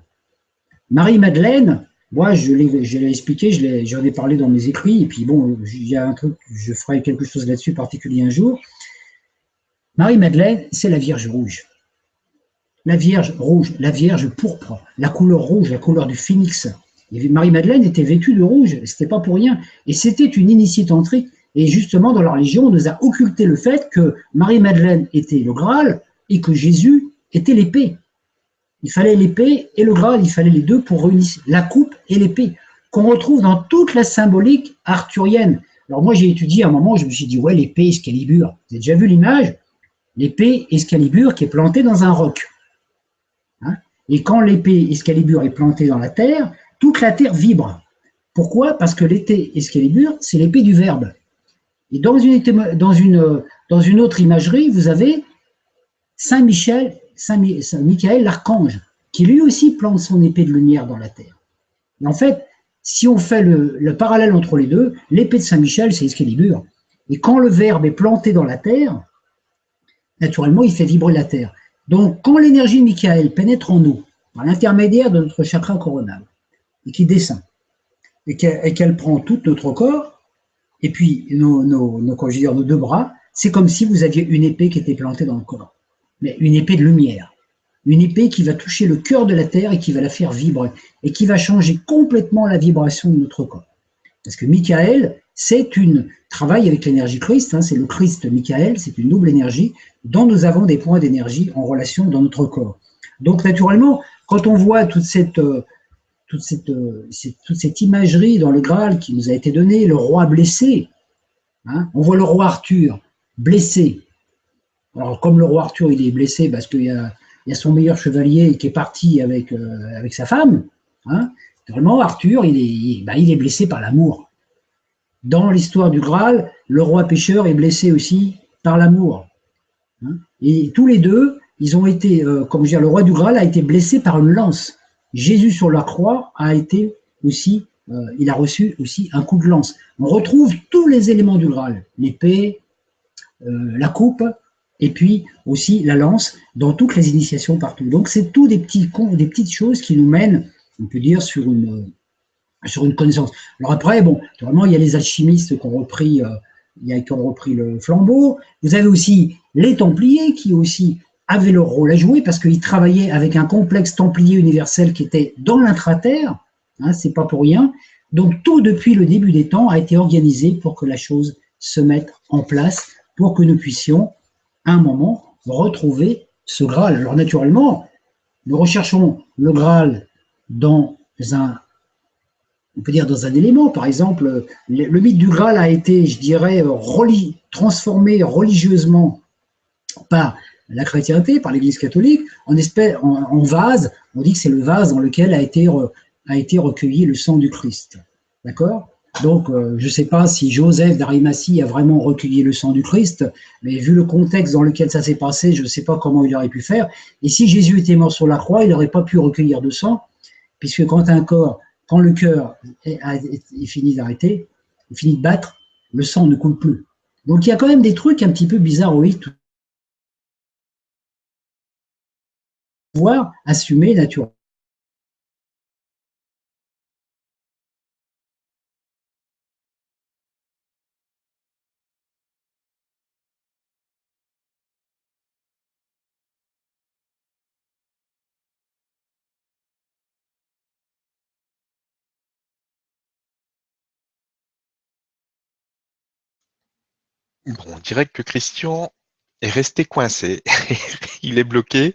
Marie-Madeleine, moi je l'ai expliqué, j'en ai parlé dans mes écrits, et puis bon, il y a un truc, je ferai quelque chose là-dessus particulier un jour. Marie-Madeleine, c'est la Vierge rouge. La Vierge rouge, la Vierge pourpre, la couleur rouge, la couleur du phénix. Marie-Madeleine était vêtue de rouge, c'était pas pour rien. Et c'était une initiée tantrique. Et justement, dans la religion, on nous a occulté le fait que Marie-Madeleine était le Graal et que Jésus était l'épée. Il fallait l'épée et le Graal, il fallait les deux pour réunir la coupe et l'épée, qu'on retrouve dans toute la symbolique arthurienne. Alors moi, j'ai étudié à un moment, je me suis dit, ouais, l'épée Excalibur. Vous avez déjà vu l'image? L'épée Excalibur qui est plantée dans un roc. Et quand l'épée Excalibur est plantée dans la terre, toute la terre vibre. Pourquoi? Parce que l'épée Excalibur, c'est l'épée du Verbe. Et dans une autre imagerie, vous avez Saint Michael l'archange, qui lui aussi plante son épée de lumière dans la terre. Et en fait, si on fait le parallèle entre les deux, l'épée de Saint Michel, c'est Excalibur. Et quand le Verbe est planté dans la terre, naturellement, il fait vibrer la terre. Donc, quand l'énergie de Michael pénètre en nous, par l'intermédiaire de notre chakra coronal, et qui descend, et qu'elle prend tout notre corps, et puis nos deux bras, c'est comme si vous aviez une épée qui était plantée dans le corps. Mais une épée de lumière. Une épée qui va toucher le cœur de la terre et qui va la faire vibrer, et qui va changer complètement la vibration de notre corps. Parce que Michael, travaille avec l'énergie Christ, hein, c'est le Christ Michael, c'est une double énergie, dont nous avons des points d'énergie en relation dans notre corps. Donc naturellement, quand on voit toute cette imagerie dans le Graal qui nous a été donnée, le roi blessé, hein, on voit le roi Arthur blessé. Alors comme le roi Arthur il est blessé parce qu'il y a son meilleur chevalier qui est parti avec sa femme, hein, vraiment Arthur il est blessé par l'amour. Dans l'histoire du Graal, le roi pêcheur est blessé aussi par l'amour. Hein, et tous les deux, ils ont été, le roi du Graal a été blessé par une lance. Jésus sur la croix a été aussi, il a reçu aussi un coup de lance. On retrouve tous les éléments du Graal, l'épée, la coupe, et puis aussi la lance dans toutes les initiations partout. Donc c'est tout des petites choses qui nous mènent, on peut dire, sur une connaissance. Alors après, bon, vraiment, il y a les alchimistes qui ont repris le flambeau. Vous avez aussi les Templiers qui aussi avaient leur rôle à jouer parce qu'ils travaillaient avec un complexe templier universel qui était dans l'intraterre, hein, c'est pas pour rien. Donc tout depuis le début des temps a été organisé pour que la chose se mette en place, pour que nous puissions, à un moment, retrouver ce Graal. Alors naturellement, nous recherchons le Graal dans on peut dire dans un élément, par exemple, le mythe du Graal a été, je dirais, transformé religieusement par la chrétienté, par l'Église catholique, en vase. On dit que c'est le vase dans lequel a été recueilli le sang du Christ. D'accord? Donc, je ne sais pas si Joseph d'Arimathie a vraiment recueilli le sang du Christ, mais vu le contexte dans lequel ça s'est passé, je ne sais pas comment il aurait pu faire. Et si Jésus était mort sur la croix, il n'aurait pas pu recueillir de sang, puisque quand le cœur est fini d'arrêter, est fini de battre, le sang ne coule plus. Donc il y a quand même des trucs un petit peu bizarroïdes, pouvoir assumer naturellement. Bon, on dirait que Christian est resté coincé. Il est bloqué.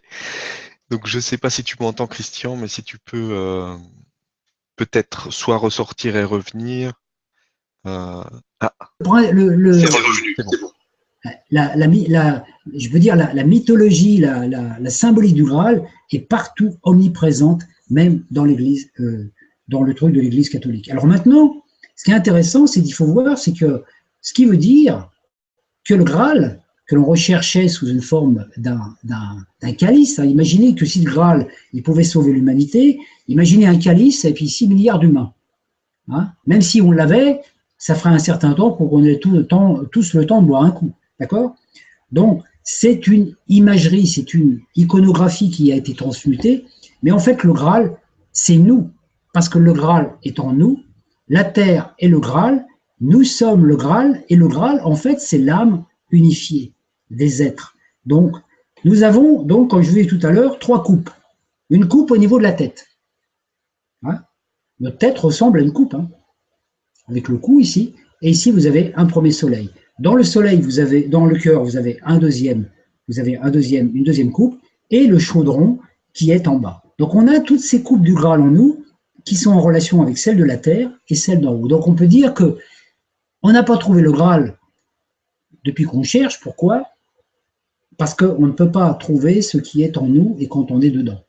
Donc, je ne sais pas si tu m'entends, Christian, mais si tu peux peut-être soit ressortir et revenir. Ah, c'est revenu, c'est bon. Je veux dire, la mythologie, la symbolique du Graal est partout omniprésente, même dans l'Église, dans le truc de l'Église catholique. Alors maintenant, ce qui est intéressant, c'est qu'il faut voir, c'est que ce qui veut dire que le Graal, que l'on recherchait sous une forme d'un calice, hein, imaginez que si le Graal, il pouvait sauver l'humanité, imaginez un calice et puis 6 milliards d'humains. Hein, même si on l'avait, ça ferait un certain temps pour qu'on ait tous le temps de boire un coup. D'accord? Donc, c'est une imagerie, c'est une iconographie qui a été transmutée, mais en fait, le Graal, c'est nous, parce que le Graal est en nous, la Terre est le Graal, nous sommes le Graal, et le Graal, en fait, c'est l'âme unifiée des êtres. Donc, nous avons, donc, comme je vous l'ai dit tout à l'heure, 3 coupes. Une coupe au niveau de la tête. Hein? Notre tête ressemble à une coupe, hein, avec le cou ici, et ici, vous avez un premier soleil. Dans le soleil, dans le cœur, vous avez une deuxième coupe, et le chaudron qui est en bas. Donc on a toutes ces coupes du Graal en nous, qui sont en relation avec celles de la Terre et celles d'en haut. Donc on peut dire que on n'a pas trouvé le Graal depuis qu'on cherche. Pourquoi? Parce qu'on ne peut pas trouver ce qui est en nous et quand on est dedans.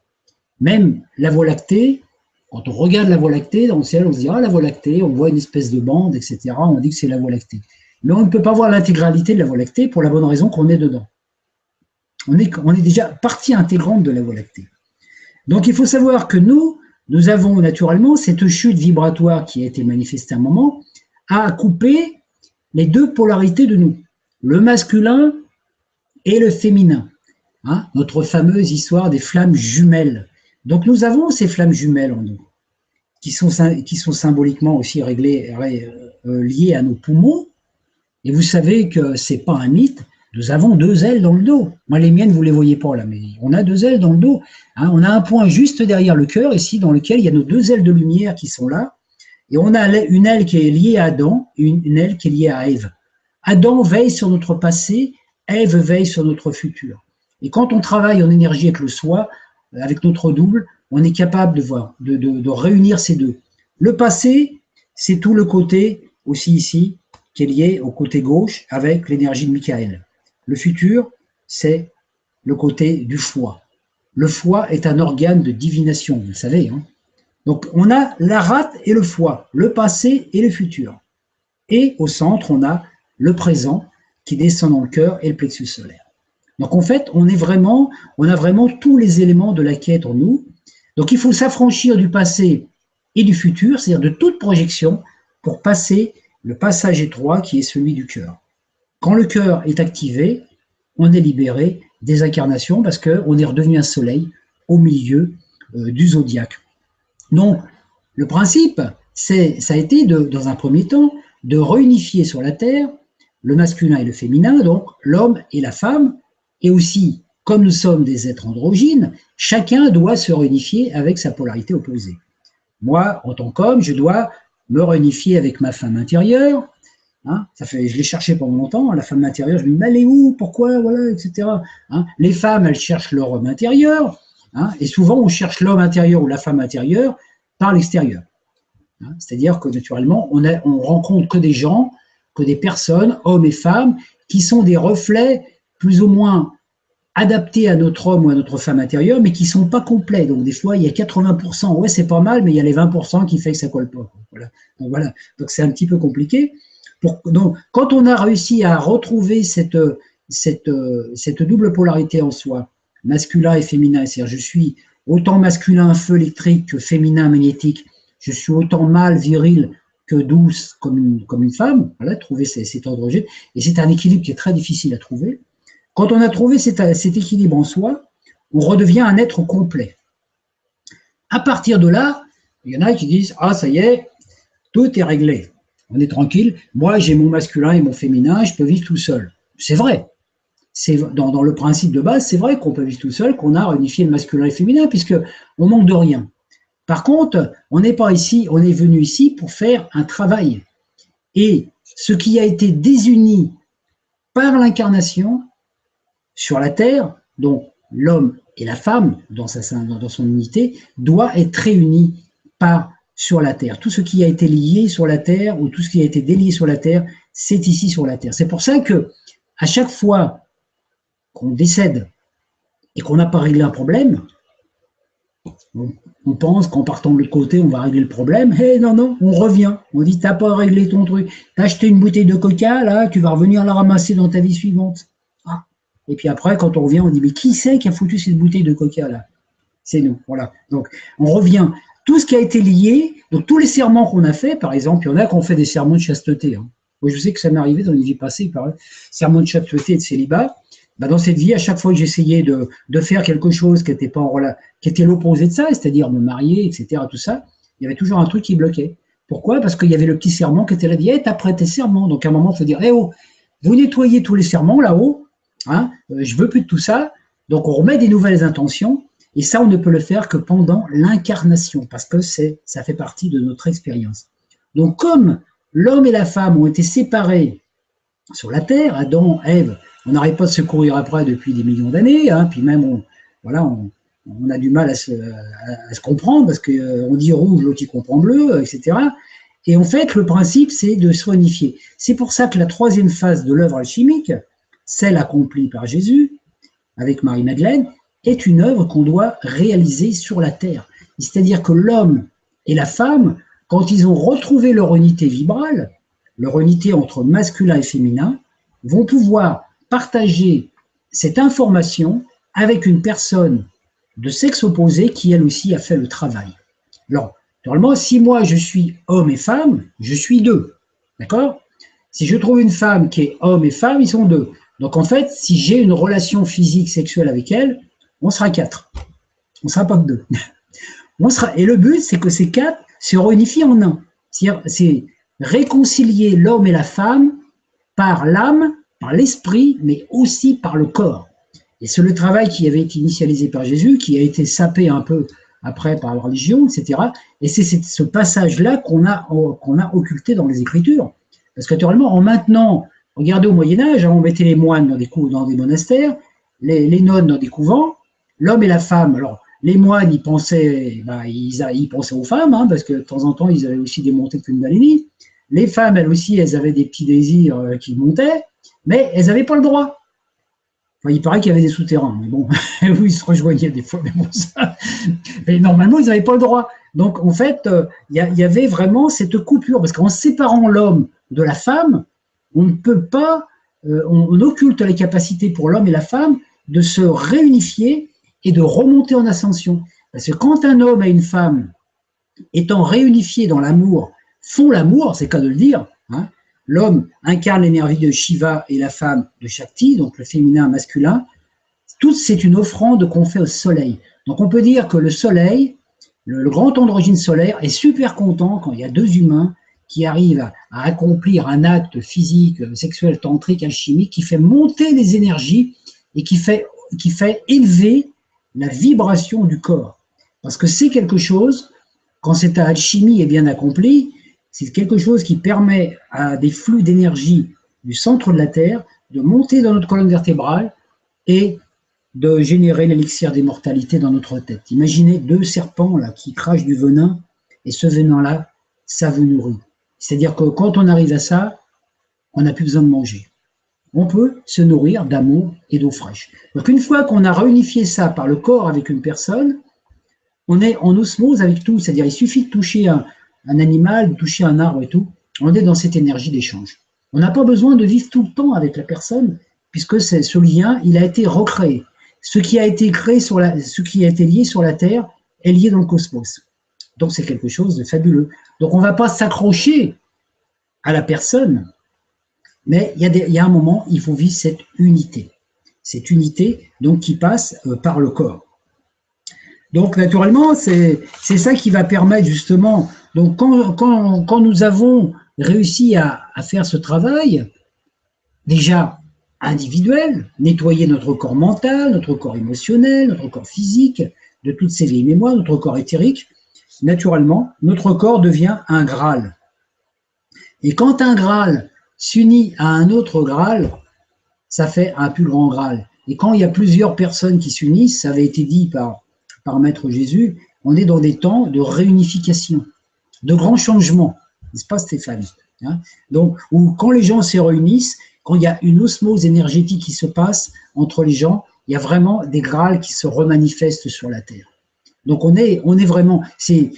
Même la Voie lactée, Quand on regarde la Voie lactée dans le ciel, on se dit, ah, la Voie lactée, on voit une espèce de bande, etc. On dit que c'est la Voie lactée. Mais on ne peut pas voir l'intégralité de la Voie lactée pour la bonne raison qu'on est dedans. On est déjà partie intégrante de la Voie lactée. Donc il faut savoir que nous avons naturellement cette chute vibratoire qui a été manifestée à un moment, à couper les deux polarités de nous, le masculin et le féminin. Hein, notre fameuse histoire des flammes jumelles. Donc nous avons ces flammes jumelles en nous, qui sont symboliquement aussi liées à nos poumons. Et vous savez que ce n'est pas un mythe, nous avons deux ailes dans le dos. Moi, les miennes, vous ne les voyez pas là, mais on a deux ailes dans le dos. Hein, on a un point juste derrière le cœur, ici, dans lequel il y a nos deux ailes de lumière qui sont là. Et on a une aile qui est liée à Adam et une aile qui est liée à Ève. Adam veille sur notre passé, Ève veille sur notre futur. Et quand on travaille en énergie avec le soi, avec notre double, on est capable de voir, de réunir ces deux. Le passé, c'est tout le côté, aussi ici, qui est lié au côté gauche avec l'énergie de Michael. Le futur, c'est le côté du foie. Le foie est un organe de divination, vous le savez. Hein. Donc, on a la rate et le foie, le passé et le futur. Et au centre, on a le présent qui descend dans le cœur et le plexus solaire. Donc, en fait, on a vraiment tous les éléments de la quête en nous. Donc, il faut s'affranchir du passé et du futur, c'est-à-dire de toute projection, pour passer le passage étroit qui est celui du cœur. Quand le cœur est activé, on est libéré des incarnations parce qu'on est redevenu un soleil au milieu du zodiaque. Donc, le principe, ça a été, dans un premier temps, de réunifier sur la Terre le masculin et le féminin, donc l'homme et la femme, et aussi, comme nous sommes des êtres androgynes, chacun doit se réunifier avec sa polarité opposée. Moi, en tant qu'homme, je dois me réunifier avec ma femme intérieure. Hein, je l'ai cherché pendant longtemps, la femme intérieure, je me dis, mais elle est où, pourquoi, voilà, etc. Hein, les femmes, elles cherchent leur homme intérieur, hein, et souvent, on cherche l'homme intérieur ou la femme intérieure par l'extérieur. Hein, c'est-à-dire que, naturellement, on rencontre que des gens, que des personnes, hommes et femmes, qui sont des reflets plus ou moins adaptés à notre homme ou à notre femme intérieure, mais qui ne sont pas complets. Donc, des fois, il y a 80%, ouais, c'est pas mal, mais il y a les 20% qui fait que ça ne colle pas. Voilà. Donc, c'est un petit peu compliqué. Donc, quand on a réussi à retrouver cette double polarité en soi, masculin et féminin, c'est-à-dire je suis autant masculin, feu électrique, que féminin, magnétique, je suis autant mâle, viril, que douce, comme une femme, voilà, trouver cet androgyne, et c'est un équilibre qui est très difficile à trouver. Quand on a trouvé cet équilibre en soi, on redevient un être complet. À partir de là, il y en a qui disent « Ah, ça y est, tout est réglé. On est tranquille. Moi, j'ai mon masculin et mon féminin, je peux vivre tout seul. » C'est vrai. Dans le principe de base, c'est vrai qu'on peut vivre tout seul, qu'on a réunifié le masculin et le féminin, puisqu'on manque de rien. Par contre, on n'est pas ici, on est venu ici pour faire un travail. Et ce qui a été désuni par l'incarnation sur la Terre, donc l'homme et la femme, dans son unité, doit être réuni sur la Terre. Tout ce qui a été lié sur la Terre ou tout ce qui a été délié sur la Terre, c'est ici sur la Terre. C'est pour ça que à chaque fois qu'on décède et qu'on n'a pas réglé un problème, on pense qu'en partant de l'autre côté, on va régler le problème. Non, on revient. On dit, t'as pas réglé ton truc. T'as acheté une bouteille de coca, là, tu vas revenir la ramasser dans ta vie suivante. Ah. Et puis après, quand on revient, on dit, mais qui c'est qui a foutu cette bouteille de coca, là? C'est nous, voilà. Donc, on revient. Tout ce qui a été lié, donc tous les serments qu'on a fait, par exemple, il y en a qui ont fait des serments de chasteté. Hein. Moi, je sais que ça m'est arrivé dans une vie passée, il paraît, serments de chasteté et de célibat. Ben, dans cette vie, à chaque fois que j'essayais de faire quelque chose qui était l'opposé de ça, c'est-à-dire me marier, etc., tout ça, il y avait toujours un truc qui bloquait. Pourquoi? Parce qu'il y avait le petit serment qui était là, dit, t'as prêté serment. Donc, à un moment, il faut dire, oh, vous nettoyez tous les serments là-haut, hein, je veux plus de tout ça. Donc, on remet des nouvelles intentions. Et ça, on ne peut le faire que pendant l'incarnation, parce que ça fait partie de notre expérience. Donc, comme l'homme et la femme ont été séparés sur la terre, Adam, Ève, on n'arrête pas de se courir après depuis des millions d'années, hein, puis même, on a du mal à se comprendre, parce qu'on dit rouge, l'autre il comprend bleu, etc. Et en fait, le principe, c'est de se réunifier. C'est pour ça que la troisième phase de l'œuvre alchimique, celle accomplie par Jésus, avec Marie-Madeleine, est une œuvre qu'on doit réaliser sur la terre. C'est-à-dire que l'homme et la femme, quand ils ont retrouvé leur unité vibrale, leur unité entre masculin et féminin, vont pouvoir partager cette information avec une personne de sexe opposé qui, elle aussi, a fait le travail. Alors, normalement, si moi, je suis homme et femme, je suis deux. D'accord? Si je trouve une femme qui est homme et femme, ils sont deux. Donc, en fait, si j'ai une relation physique, sexuelle avec elle, on sera quatre. On ne sera pas que deux. Et le but, c'est que ces quatre se réunifient en un. C'est réconcilier l'homme et la femme par l'âme, par l'esprit, mais aussi par le corps. Et c'est le travail qui avait été initialisé par Jésus, qui a été sapé un peu après par la religion, etc. Et c'est ce passage-là qu'on a occulté dans les Écritures. Parce que naturellement, en maintenant, regardez au Moyen-Âge, on mettait les moines dans des monastères, les nonnes dans des couvents, l'homme et la femme. Alors, les moines, ils pensaient aux femmes, hein, parce que de temps en temps, ils avaient aussi des montées de Kundalini. Les femmes, elles aussi, elles avaient des petits désirs qui montaient, mais elles n'avaient pas le droit. Enfin, il paraît qu'il y avait des souterrains, mais bon, où ils se rejoignaient des fois, mais bon, ça. Mais normalement, ils n'avaient pas le droit. Donc, en fait, il y avait vraiment cette coupure, parce qu'en séparant l'homme de la femme, on ne peut pas, on occulte les capacités pour l'homme et la femme de se réunifier et de remonter en ascension. Parce que quand un homme et une femme, étant réunifiés dans l'amour, font l'amour, c'est le cas de le dire, hein, l'homme incarne l'énergie de Shiva et la femme de Shakti, donc le féminin masculin, tout c'est une offrande qu'on fait au soleil. Donc on peut dire que le soleil, le grand androgyne solaire, est super content quand il y a deux humains qui arrivent à accomplir un acte physique, sexuel, tantrique, alchimique, qui fait monter les énergies et qui fait élever la vibration du corps. Parce que c'est quelque chose, quand cette alchimie est bien accomplie, c'est quelque chose qui permet à des flux d'énergie du centre de la Terre de monter dans notre colonne vertébrale et de générer l'élixir d'immortalité dans notre tête. Imaginez deux serpents là, qui crachent du venin, et ce venin-là, ça vous nourrit. C'est-à-dire que quand on arrive à ça, on n'a plus besoin de manger. On peut se nourrir d'amour et d'eau fraîche. Donc une fois qu'on a réunifié ça par le corps avec une personne, on est en osmose avec tout. C'est-à-dire il suffit de toucher un animal, de toucher un arbre et tout, on est dans cette énergie d'échange. On n'a pas besoin de vivre tout le temps avec la personne, puisque ce lien, il a été recréé. Ce qui a été créé ce qui a été lié sur la Terre est lié dans le cosmos. Donc c'est quelque chose de fabuleux. Donc on ne va pas s'accrocher à la personne, mais il y a un moment, il faut vivre cette unité. Cette unité, donc, qui passe par le corps. Donc, naturellement, c'est ça qui va permettre, justement, donc, quand nous avons réussi à faire ce travail, déjà individuel, nettoyer notre corps mental, notre corps émotionnel, notre corps physique, de toutes ces vieilles mémoires, notre corps éthérique, naturellement, notre corps devient un Graal. Et quand un Graal s'unit à un autre Graal, ça fait un plus grand Graal. Et quand il y a plusieurs personnes qui s'unissent, ça avait été dit par Maître Jésus, on est dans des temps de réunification, de grands changements, n'est-ce pas Stéphane, hein? Donc, où quand les gens se réunissent, quand il y a une osmose énergétique qui se passe entre les gens, il y a vraiment des Graals qui se remanifestent sur la Terre. Donc on est vraiment, c'est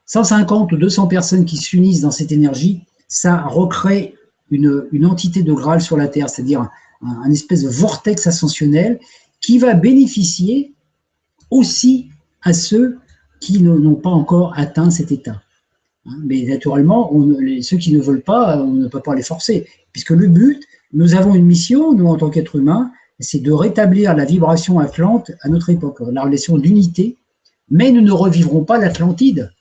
150 ou 200 personnes qui s'unissent dans cette énergie, ça recrée une entité de Graal sur la Terre, c'est-à-dire un espèce de vortex ascensionnel qui va bénéficier aussi à ceux qui n'ont pas encore atteint cet état. Mais naturellement, ceux qui ne veulent pas, on ne peut pas les forcer, puisque le but, nous avons une mission, nous en tant qu'êtres humains, c'est de rétablir la vibration atlante à notre époque, la relation d'unité, mais nous ne revivrons pas l'Atlantide.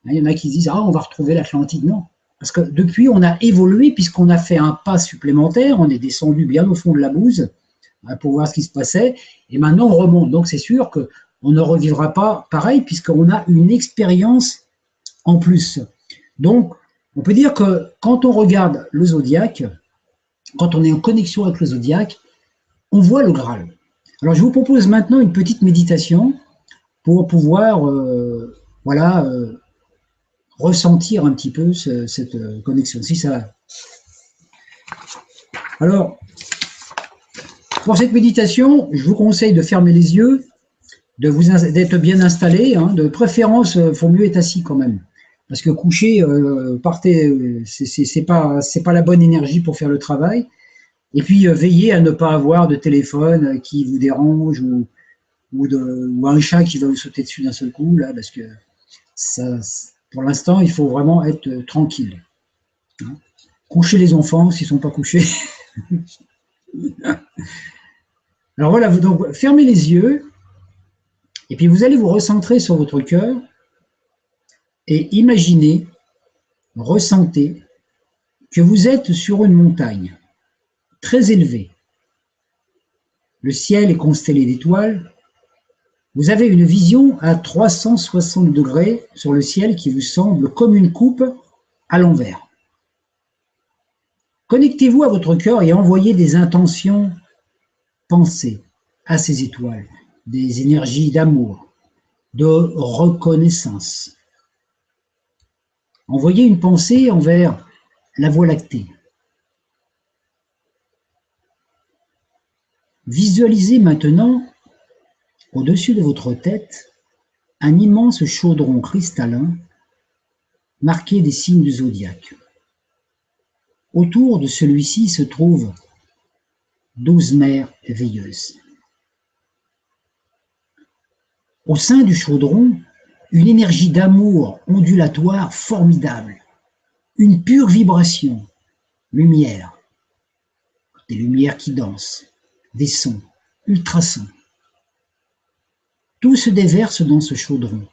Il y en a qui disent « Ah, on va retrouver l'Atlantide ». Non, parce que depuis, on a évolué, puisqu'on a fait un pas supplémentaire, on est descendu bien au fond de la bouse pour voir ce qui se passait, et maintenant on remonte. Donc c'est sûr qu'on ne revivra pas pareil, puisqu'on a une expérience en plus. Donc, on peut dire que quand on regarde le zodiaque, quand on est en connexion avec le zodiaque, on voit le Graal. Alors, je vous propose maintenant une petite méditation pour pouvoir ressentir un petit peu cette connexion. Si ça... Alors, pour cette méditation, je vous conseille de fermer les yeux d'être bien installé, hein, de préférence, il faut mieux être assis quand même. Parce que coucher, partez, c'est pas la bonne énergie pour faire le travail. Et puis, veillez à ne pas avoir de téléphone qui vous dérange ou un chat qui va vous sauter dessus d'un seul coup, là, parce que ça, pour l'instant, il faut vraiment être tranquille. Hein. Coucher les enfants s'ils ne sont pas couchés. Alors voilà, donc fermez les yeux et puis vous allez vous recentrer sur votre cœur et imaginez, ressentez que vous êtes sur une montagne très élevée. Le ciel est constellé d'étoiles. Vous avez une vision à 360 degrés sur le ciel qui vous semble comme une coupe à l'envers. Connectez-vous à votre cœur et envoyez des intentions pensées à ces étoiles, des énergies d'amour, de reconnaissance. Envoyez une pensée envers la Voie lactée. Visualisez maintenant, au-dessus de votre tête, un immense chaudron cristallin marqué des signes du zodiaque. Autour de celui-ci se trouvent 12 mers veilleuses. Au sein du chaudron, une énergie d'amour ondulatoire formidable, une pure vibration, lumière, des lumières qui dansent, des sons, ultrasons. Tout se déverse dans ce chaudron.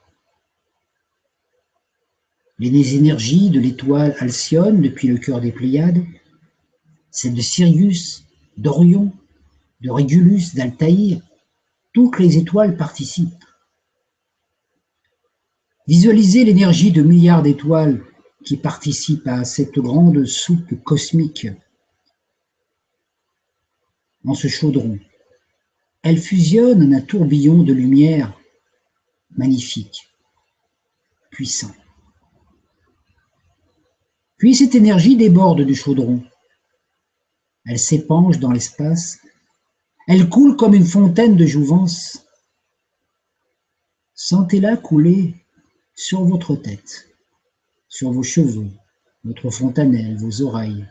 Les énergies de l'étoile Alcyone depuis le cœur des Pléiades, celles de Sirius, d'Orion, de Régulus, d'Altaïr, toutes les étoiles participent. Visualisez l'énergie de milliards d'étoiles qui participent à cette grande soupe cosmique dans ce chaudron. Elle fusionne en un tourbillon de lumière magnifique, puissant. Puis cette énergie déborde du chaudron. Elle s'épanche dans l'espace. Elle coule comme une fontaine de jouvence. Sentez-la couler sur votre tête, sur vos cheveux, votre fontanelle, vos oreilles.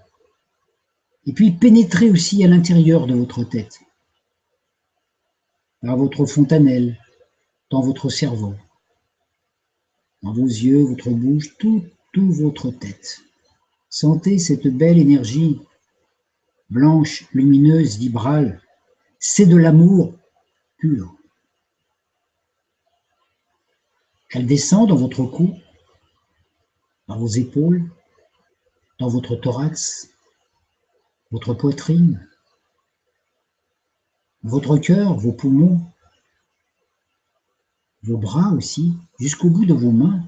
Et puis pénétrez aussi à l'intérieur de votre tête, par votre fontanelle, dans votre cerveau, dans vos yeux, votre bouche, tout votre tête. Sentez cette belle énergie blanche, lumineuse, vibrale. C'est de l'amour pur. Elle descend dans votre cou, dans vos épaules, dans votre thorax, votre poitrine, votre cœur, vos poumons, vos bras aussi, jusqu'au bout de vos mains.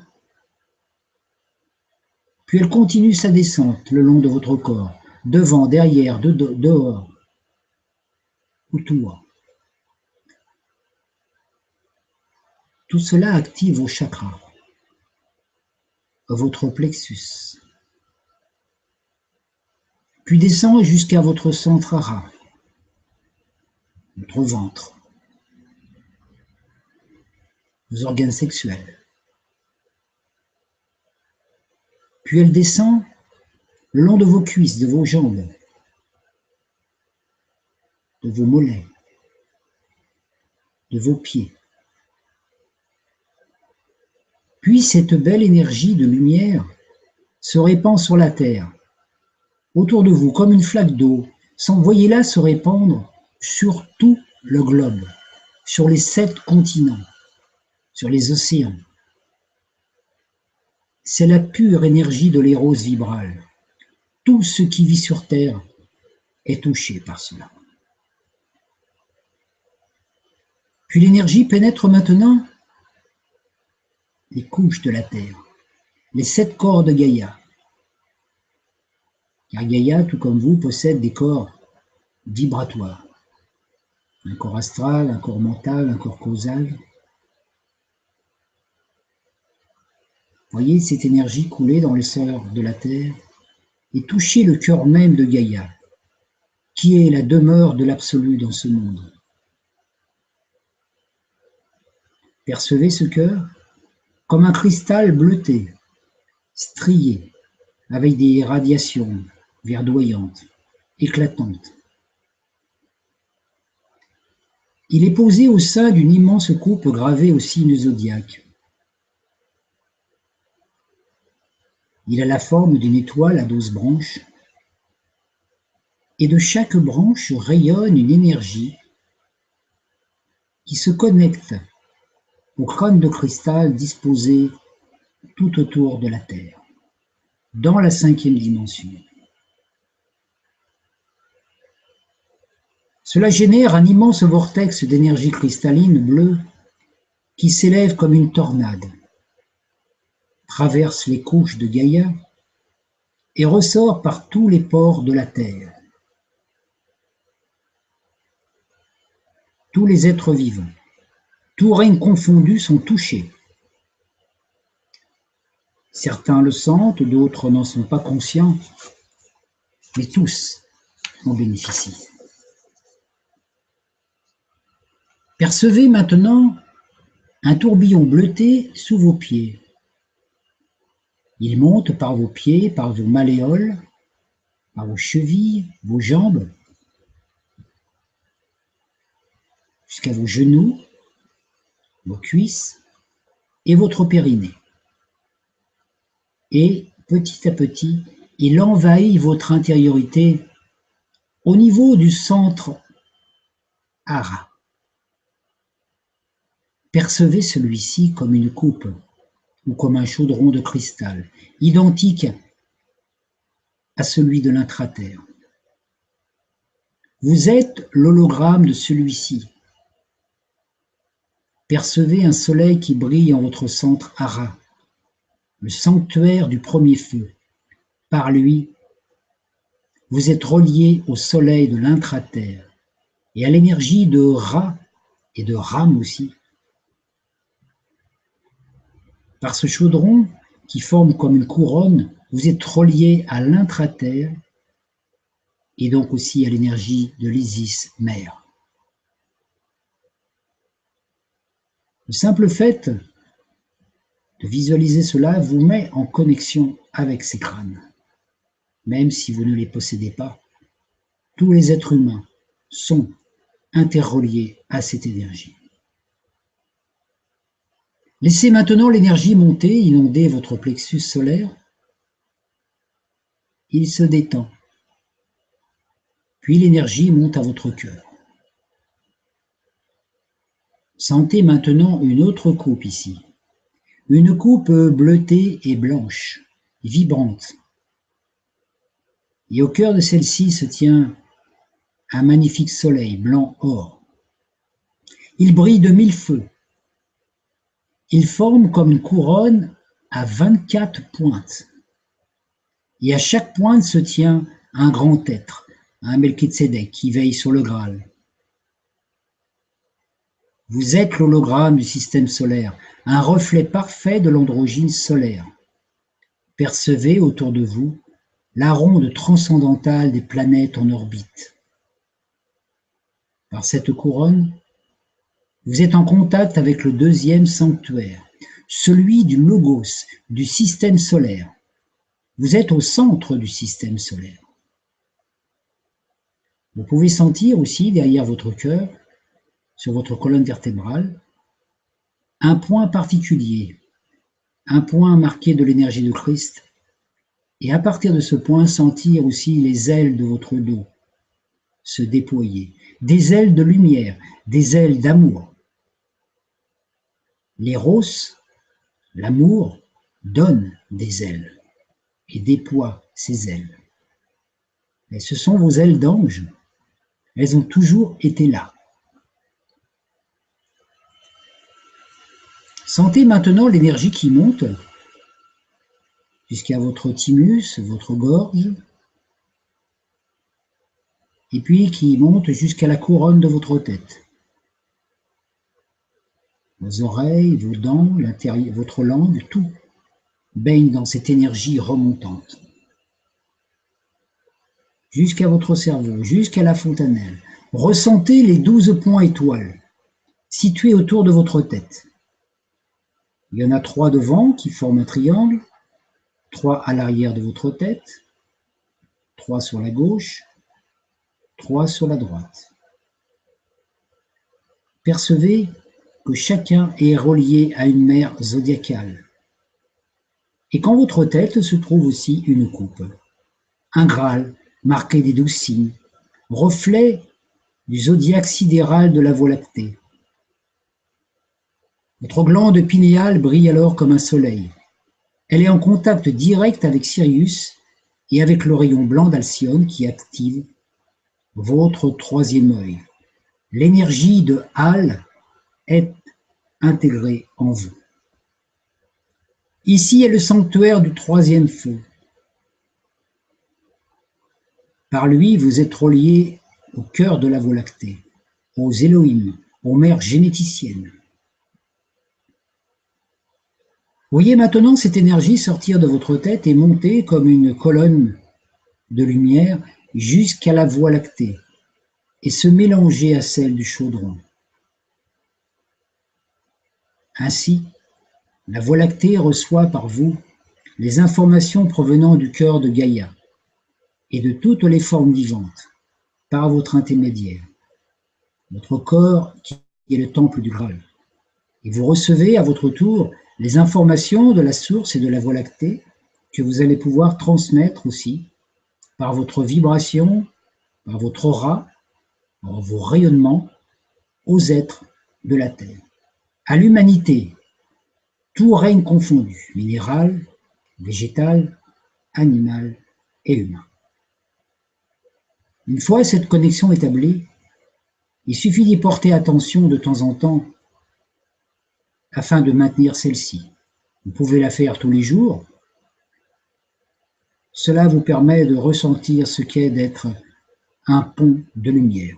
Puis elle continue sa descente le long de votre corps, devant, derrière, dehors, autour. Tout cela active vos chakras, votre plexus, puis descend jusqu'à votre centre hara, votre ventre, vos organes sexuels. Puis elle descend le long de vos cuisses, de vos jambes, de vos mollets, de vos pieds. Puis cette belle énergie de lumière se répand sur la terre, autour de vous, comme une flaque d'eau. Voyez-la se répandre sur tout le globe, sur les 7 continents, sur les océans. C'est la pure énergie de l'éros vibrale. Tout ce qui vit sur terre est touché par cela. Puis l'énergie pénètre maintenant les couches de la terre, les 7 corps de Gaïa. Car Gaïa, tout comme vous, possède des corps vibratoires. Un corps astral, un corps mental, un corps causal. Voyez cette énergie couler dans les sœurs de la terre et toucher le cœur même de Gaïa, qui est la demeure de l'absolu dans ce monde. Percevez ce cœur comme un cristal bleuté, strié, avec des radiations verdoyantes, éclatantes. Il est posé au sein d'une immense coupe gravée au signe zodiaque. Il a la forme d'une étoile à 12 branches, et de chaque branche rayonne une énergie qui se connecte au crâne de cristal disposé tout autour de la Terre, dans la 5e dimension. Cela génère un immense vortex d'énergie cristalline bleue qui s'élève comme une tornade, traverse les couches de Gaïa et ressort par tous les pores de la Terre. Tous les êtres vivants, tous règnes confondus, sont touchés. Certains le sentent, d'autres n'en sont pas conscients, mais tous en bénéficient. Percevez maintenant un tourbillon bleuté sous vos pieds. Il monte par vos pieds, par vos malléoles, par vos chevilles, vos jambes, jusqu'à vos genoux, vos cuisses et votre périnée. Et petit à petit, il envahit votre intériorité au niveau du centre hara. Percevez celui-ci comme une coupe ou comme un chaudron de cristal, identique à celui de l'intraterre. Vous êtes l'hologramme de celui-ci. Percevez un soleil qui brille en votre centre hara, le sanctuaire du premier feu. Par lui, vous êtes relié au soleil de l'intraterre et à l'énergie de Ra et de Ram aussi. Par ce chaudron qui forme comme une couronne, vous êtes relié à l'intraterre et donc aussi à l'énergie de l'Isis mère. Le simple fait de visualiser cela vous met en connexion avec ces crânes. Même si vous ne les possédez pas, tous les êtres humains sont interreliés à cette énergie. Laissez maintenant l'énergie monter, inonder votre plexus solaire. Il se détend. Puis l'énergie monte à votre cœur. Sentez maintenant une autre coupe ici. Une coupe bleutée et blanche, vibrante. Et au cœur de celle-ci se tient un magnifique soleil blanc or. Il brille de 1000 feux. Il forme comme une couronne à 24 pointes. Et à chaque pointe se tient un grand être, un Melchizedek qui veille sur le Graal. Vous êtes l'hologramme du système solaire, un reflet parfait de l'androgyne solaire. Percevez autour de vous la ronde transcendantale des planètes en orbite. Par cette couronne, vous êtes en contact avec le deuxième sanctuaire, celui du Logos, du système solaire. Vous êtes au centre du système solaire. Vous pouvez sentir aussi derrière votre cœur, sur votre colonne vertébrale, un point particulier, un point marqué de l'énergie de Christ, et à partir de ce point, sentir aussi les ailes de votre dos se déployer, des ailes de lumière, des ailes d'amour. L'éros, l'amour, donne des ailes et déploie ses ailes. Et ce sont vos ailes d'ange. Elles ont toujours été là. Sentez maintenant l'énergie qui monte jusqu'à votre thymus, votre gorge, et puis qui monte jusqu'à la couronne de votre tête. Vos oreilles, vos dents, votre langue, tout baigne dans cette énergie remontante. Jusqu'à votre cerveau, jusqu'à la fontanelle. Ressentez les 12 points étoiles situés autour de votre tête. Il y en a 3 devant qui forment un triangle, 3 à l'arrière de votre tête, 3 sur la gauche, 3 sur la droite. Percevez que chacun est relié à une mer zodiacale. Et qu'en votre tête se trouve aussi une coupe, un Graal marqué des 12 signes, reflet du zodiaque sidéral de la Voie lactée. Votre glande pinéale brille alors comme un soleil. Elle est en contact direct avec Sirius et avec le rayon blanc d'Alcyone qui active votre troisième œil. L'énergie de Hal est intégrée en vous. Ici est le sanctuaire du troisième feu. Par lui, vous êtes relié au cœur de la Voie lactée, aux Elohim, aux mères généticiennes. Voyez maintenant cette énergie sortir de votre tête et monter comme une colonne de lumière jusqu'à la Voie lactée et se mélanger à celle du chaudron. Ainsi, la Voie lactée reçoit par vous les informations provenant du cœur de Gaïa et de toutes les formes vivantes par votre intermédiaire, votre corps qui est le temple du Graal. Et vous recevez à votre tour les informations de la source et de la Voie lactée que vous allez pouvoir transmettre aussi par votre vibration, par votre aura, par vos rayonnements aux êtres de la Terre. À l'humanité, tout règne confondu, minéral, végétal, animal et humain. Une fois cette connexion établie, il suffit d'y porter attention de temps en temps afin de maintenir celle-ci. Vous pouvez la faire tous les jours. Cela vous permet de ressentir ce qu'est d'être un pont de lumière.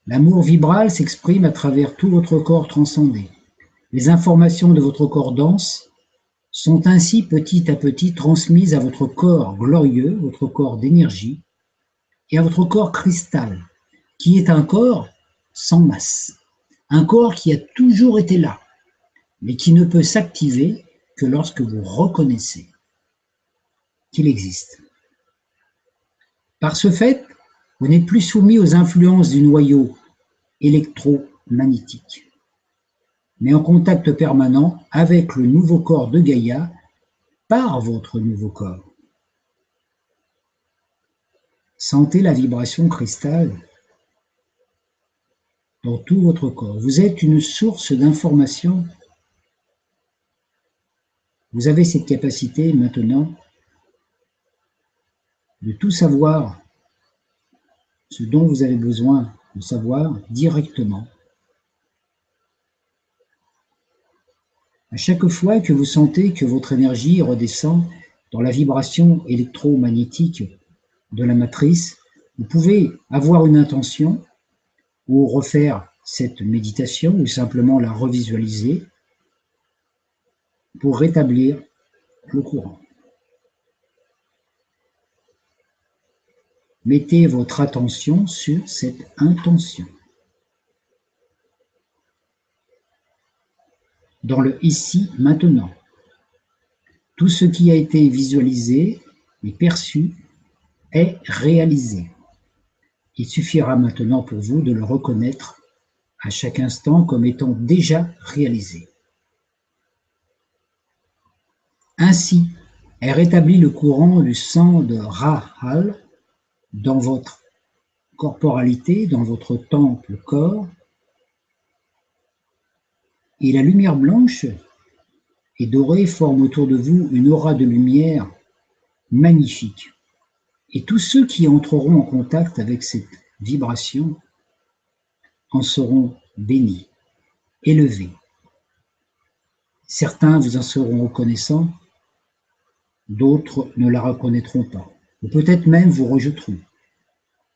L'amour vibral s'exprime à travers tout votre corps transcendé. Les informations de votre corps dense sont ainsi petit à petit transmises à votre corps glorieux, votre corps d'énergie, et à votre corps cristal, qui est un corps sans masse, un corps qui a toujours été là, mais qui ne peut s'activer que lorsque vous reconnaissez qu'il existe. Par ce fait, vous n'êtes plus soumis aux influences du noyau électromagnétique, mais en contact permanent avec le nouveau corps de Gaïa par votre nouveau corps. Sentez la vibration cristal dans tout votre corps. Vous êtes une source d'information. Vous avez cette capacité maintenant de tout savoir, ce dont vous avez besoin de savoir directement. À chaque fois que vous sentez que votre énergie redescend dans la vibration électromagnétique de la matrice, vous pouvez avoir une intention ou refaire cette méditation ou simplement la revisualiser pour rétablir le courant. Mettez votre attention sur cette intention. Dans le ici, maintenant. Tout ce qui a été visualisé et perçu est réalisé. Il suffira maintenant pour vous de le reconnaître à chaque instant comme étant déjà réalisé. Ainsi est rétabli le courant du sang de Rahal dans votre corporalité, dans votre temple corps, et la lumière blanche et dorée forme autour de vous une aura de lumière magnifique. Et tous ceux qui entreront en contact avec cette vibration en seront bénis, élevés. Certains vous en seront reconnaissants, d'autres ne la reconnaîtront pas, ou peut-être même vous rejetteront.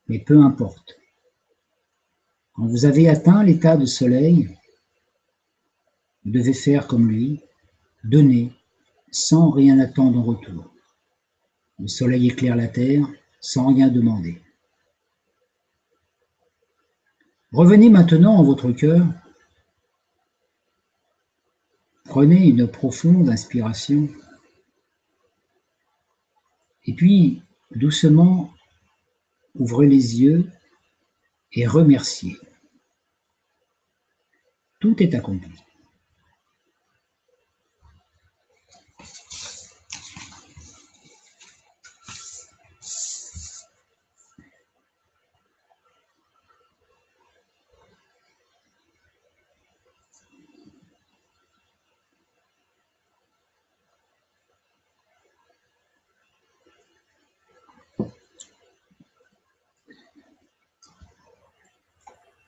Mais peu importe. Quand vous avez atteint l'état de soleil, vous devez faire comme lui, donner sans rien attendre en retour. Le soleil éclaire la terre sans rien demander. Revenez maintenant en votre cœur Prenez une profonde inspiration. Et puis, doucement, ouvrez les yeux et remerciez. Tout est accompli.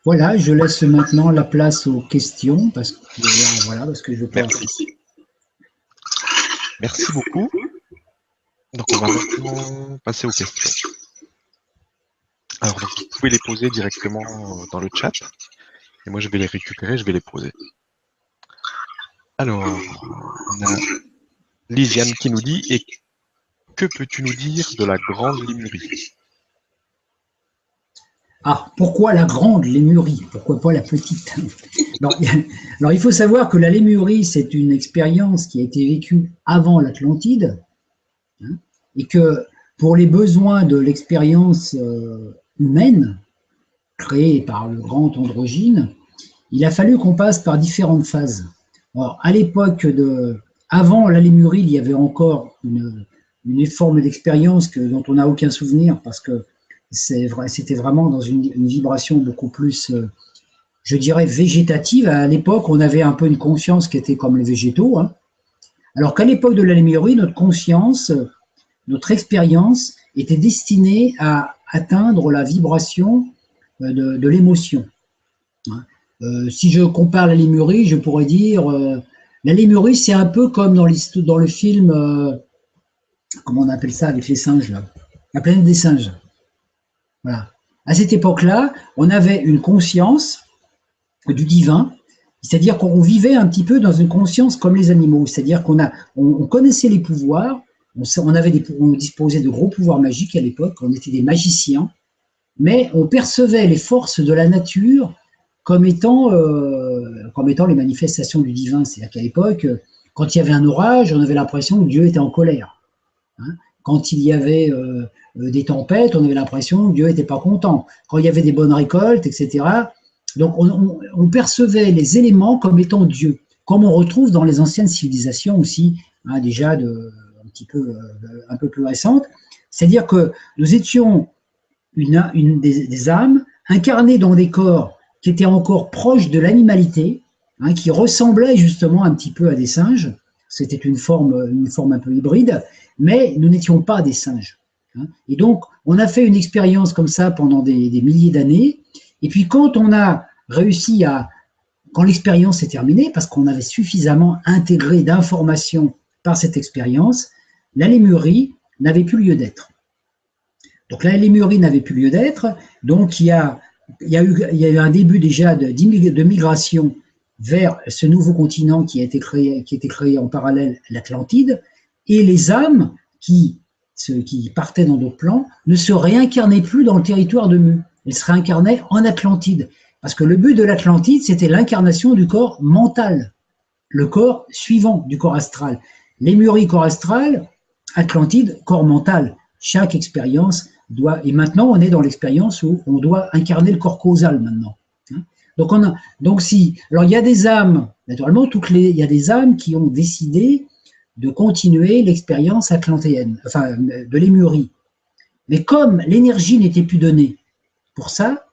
Voilà, je laisse maintenant la place aux questions parce que voilà, parce que je pense. Merci. Merci beaucoup. Donc, on va maintenant passer aux questions. Alors, donc, vous pouvez les poser directement dans le chat. Et moi, je vais les récupérer, je vais les poser. Alors, on a Lisiane qui nous dit « Et que peux-tu nous dire de la grande Lémurie ?» Ah, pourquoi la grande Lémurie? Pourquoi pas la petite? Alors, il faut savoir que la Lémurie, c'est une expérience qui a été vécue avant l'Atlantide, hein, et que pour les besoins de l'expérience humaine, créée par le grand androgyne, il a fallu qu'on passe par différentes phases. Alors, à l'époque avant la Lémurie, il y avait encore une forme d'expérience dont on n'a aucun souvenir parce que c'était vraiment dans une vibration beaucoup plus, je dirais, végétative. À l'époque, on avait un peu une conscience qui était comme les végétaux. Hein. Alors qu'à l'époque de la Lémurie, notre conscience, notre expérience était destinée à atteindre la vibration de l'émotion. Hein. Si je compare la Lémurie, je pourrais dire la Lémurie, c'est un peu comme dans le film, comment on appelle ça avec les singes, là, La planète des singes. Voilà. À cette époque-là, on avait une conscience du divin, c'est-à-dire qu'on vivait un petit peu dans une conscience comme les animaux, c'est-à-dire on connaissait les pouvoirs, on disposait de gros pouvoirs magiques à l'époque, on était des magiciens, mais on percevait les forces de la nature comme étant les manifestations du divin. C'est-à-dire qu'à l'époque, quand il y avait un orage, on avait l'impression que Dieu était en colère. Hein. Quand il y avait des tempêtes, on avait l'impression que Dieu n'était pas content. Quand il y avait des bonnes récoltes, etc. Donc on percevait les éléments comme étant Dieu, comme on retrouve dans les anciennes civilisations aussi, hein, déjà un peu plus récentes. C'est-à-dire que nous étions des âmes incarnées dans des corps qui étaient encore proches de l'animalité, hein, qui ressemblaient justement un petit peu à des singes. C'était une forme un peu hybride, mais nous n'étions pas des singes. Hein. Et donc, on a fait une expérience comme ça pendant des milliers d'années. Et puis, quand on a réussi quand l'expérience est terminée, parce qu'on avait suffisamment intégré d'informations par cette expérience, la Lémurie n'avait plus lieu d'être. Donc la Lémurie n'avait plus lieu d'être, donc il y a eu un début déjà de migration vers ce nouveau continent qui a été créé en parallèle, l'Atlantide, et les âmes qui partaient dans d'autres plans ne se réincarnaient plus dans le territoire de Mu, elles se réincarnaient en Atlantide, parce que le but de l'Atlantide, c'était l'incarnation du corps mental, le corps suivant du corps astral. Lémurie, corps astral, Atlantide, corps mental. Chaque expérience et maintenant on est dans l'expérience où on doit incarner le corps causal maintenant. Alors il y a des âmes, naturellement, il y a des âmes qui ont décidé de continuer l'expérience atlantéenne, enfin de Lémurie. Mais comme l'énergie n'était plus donnée pour ça,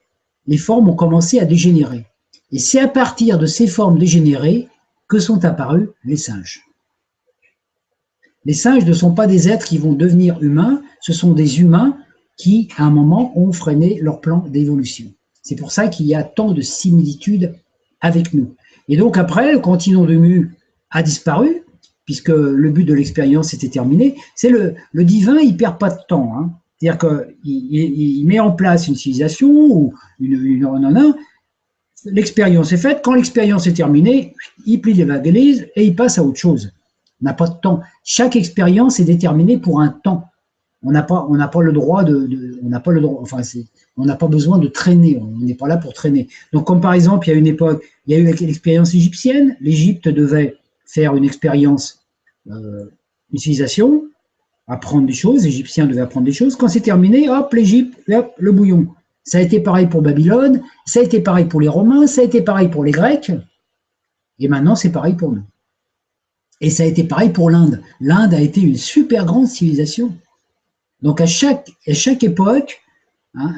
les formes ont commencé à dégénérer. Et c'est à partir de ces formes dégénérées que sont apparus les singes. Les singes ne sont pas des êtres qui vont devenir humains, ce sont des humains qui, à un moment, ont freiné leur plan d'évolution. C'est pour ça qu'il y a tant de similitudes avec nous. Et donc après, le continent de Mu a disparu, puisque le but de l'expérience était terminé. C'est le divin, il ne perd pas de temps. Hein. C'est-à-dire qu'il met en place une civilisation ou l'expérience est faite. Quand l'expérience est terminée, il plie les valises et il passe à autre chose. On n'a pas de temps. Chaque expérience est déterminée pour un temps. On n'a pas le droit on n'a pas besoin de traîner. On n'est pas là pour traîner. Donc, comme par exemple, il y a une époque, il y a eu l'expérience égyptienne. L'Égypte devait faire une expérience, une civilisation, apprendre des choses, les Égyptiens devaient apprendre des choses. Quand c'est terminé, hop, l'Égypte, hop, le bouillon. Ça a été pareil pour Babylone, ça a été pareil pour les Romains, ça a été pareil pour les Grecs, et maintenant c'est pareil pour nous. Et ça a été pareil pour l'Inde. L'Inde a été une super grande civilisation. Donc à chaque époque, hein,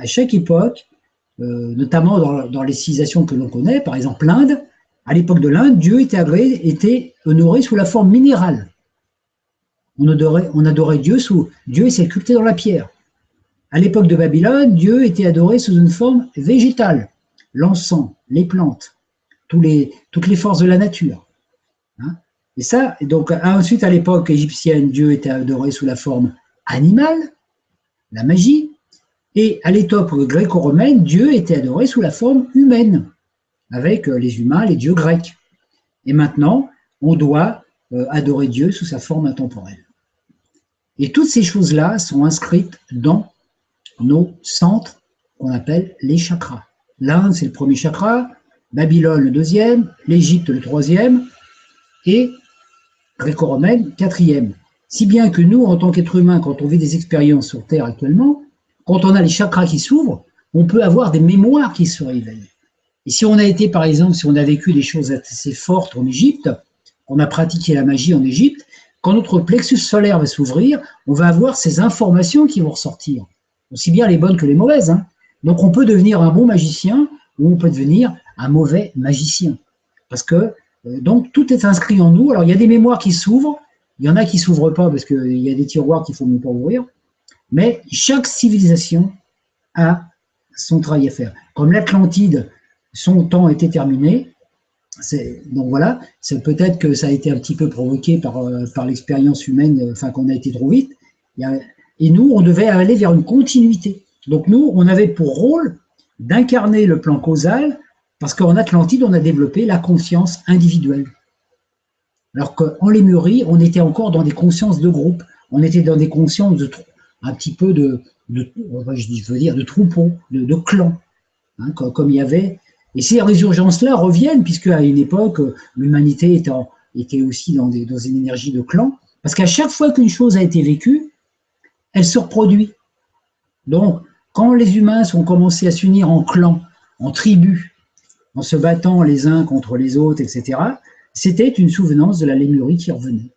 notamment dans les civilisations que l'on connaît, par exemple l'Inde, à l'époque de l'Inde, Dieu était honoré sous la forme minérale. On adorait Dieu Dieu s'est sculpté dans la pierre. À l'époque de Babylone, Dieu était adoré sous une forme végétale, l'encens, les plantes, toutes les forces de la nature. Hein. Et ça, donc ensuite à l'époque égyptienne, Dieu était adoré sous la forme animale, la magie, et à l'époque gréco-romaine, Dieu était adoré sous la forme humaine, avec les humains, les dieux grecs. Et maintenant, on doit adorer Dieu sous sa forme intemporelle. Et toutes ces choses-là sont inscrites dans nos centres qu'on appelle les chakras. L'Inde, c'est le premier chakra, Babylone, le deuxième, l'Égypte, le troisième, et gréco-romaine, quatrième. Si bien que nous, en tant qu'êtres humains, quand on vit des expériences sur Terre actuellement, quand on a les chakras qui s'ouvrent, on peut avoir des mémoires qui se réveillent. Et si on a été, par exemple, si on a vécu des choses assez fortes en Égypte, on a pratiqué la magie en Égypte, quand notre plexus solaire va s'ouvrir, on va avoir ces informations qui vont ressortir, aussi bien les bonnes que les mauvaises. Hein. Donc on peut devenir un bon magicien ou on peut devenir un mauvais magicien. Parce que donc tout est inscrit en nous. Alors il y a des mémoires qui s'ouvrent, il y en a qui ne s'ouvrent pas parce qu'il y a des tiroirs qu'il ne faut même pas ouvrir, mais chaque civilisation a son travail à faire. Comme l'Atlantide, son temps était terminé, donc voilà, c'est peut-être que ça a été un petit peu provoqué par l'expérience humaine, enfin qu'on a été trop vite. Et nous, on devait aller vers une continuité. Donc nous, on avait pour rôle d'incarner le plan causal, parce qu'en Atlantide, on a développé la conscience individuelle. Alors qu'en Lémurie, on était encore dans des consciences de groupe, on était dans des consciences un petit peu je veux dire, de troupeau, de clan, hein, comme il y avait. Et ces résurgences-là reviennent, puisque à une époque, l'humanité était aussi dans une énergie de clan, parce qu'à chaque fois qu'une chose a été vécue, elle se reproduit. Donc, quand les humains sont commencés à s'unir en clans, en tribus, en se battant les uns contre les autres, etc., c'était une souvenance de la Lémurie qui revenait.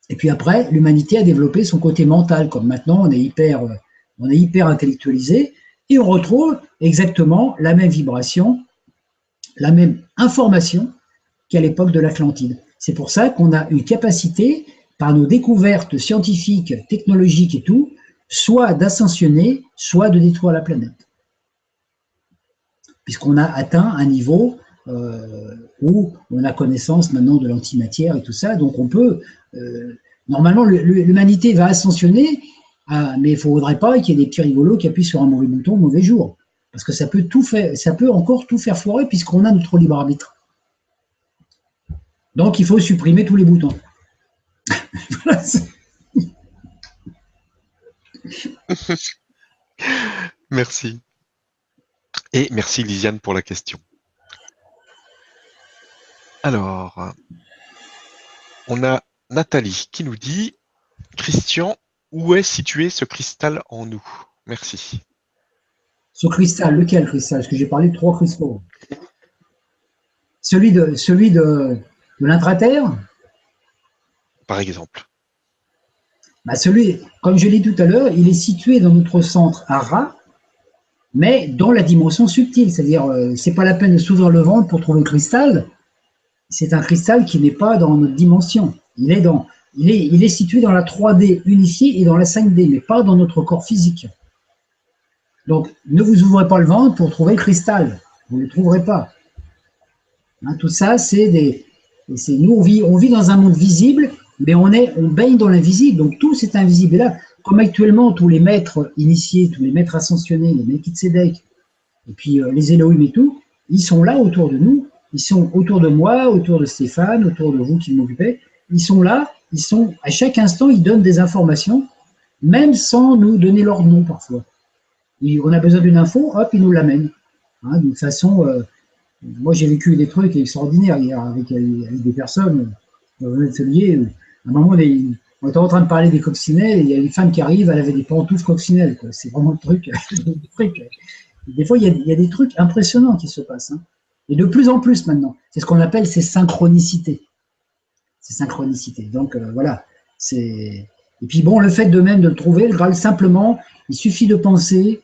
Et puis après, l'humanité a développé son côté mental, comme maintenant on est hyper intellectualisé, et on retrouve exactement la même vibration, la même information qu'à l'époque de l'Atlantide. C'est pour ça qu'on a une capacité, par nos découvertes scientifiques, technologiques et tout, soit d'ascensionner, soit de détruire la planète. Puisqu'on a atteint un niveau où on a connaissance maintenant de l'antimatière et tout ça, donc on peut... normalement, l'humanité va ascensionner, mais il ne faudrait pas qu'il y ait des petits rigolos qui appuient sur un mauvais bouton au mauvais jour. Parce que ça peut encore tout faire foirer puisqu'on a notre libre arbitre. Donc il faut supprimer tous les boutons. Voilà, merci. Et merci Lisiane pour la question. Alors, on a Nathalie qui nous dit « Christian, où est situé ce cristal en nous ?» Merci. Ce cristal, lequel cristal? Parce que j'ai parlé de 3 cristaux. Celui de l'intraterre? Par exemple. Bah comme je l'ai dit tout à l'heure, il est situé dans notre centre à Ra, mais dans la dimension subtile. C'est-à-dire, c'est pas la peine de s'ouvrir le ventre pour trouver le cristal. C'est un cristal qui n'est pas dans notre dimension. Il est situé dans la 3D unifiée et dans la 5D, mais pas dans notre corps physique. Donc, ne vous ouvrez pas le ventre pour trouver le cristal. Vous ne le trouverez pas. Hein, tout ça, nous, on vit dans un monde visible, mais on baigne dans l'invisible. Donc, tout c'est invisible. Et là, comme actuellement, tous les maîtres initiés, tous les maîtres ascensionnés, les Melchizedek, et puis les Elohim et tout, ils sont là autour de nous. Ils sont autour de moi, autour de Stéphane, autour de vous qui m'occupez. Ils sont là, à chaque instant, ils donnent des informations, même sans nous donner leur nom parfois. On a besoin d'une info, hop, ils nous l'amènent. Hein, d'une façon, moi j'ai vécu des trucs extraordinaires hier avec des personnes. Dans un atelier, à un moment, on était en train de parler des coccinelles, et il y a une femme qui arrive, elle avait des pantoufles coccinelles. C'est vraiment le truc. Des fois, il y a des trucs impressionnants qui se passent. Hein. Et de plus en plus maintenant. C'est ce qu'on appelle ces synchronicités. Ces synchronicités. Donc, voilà. Et puis, bon, le fait de même de le trouver, le Graal, simplement, il suffit de penser,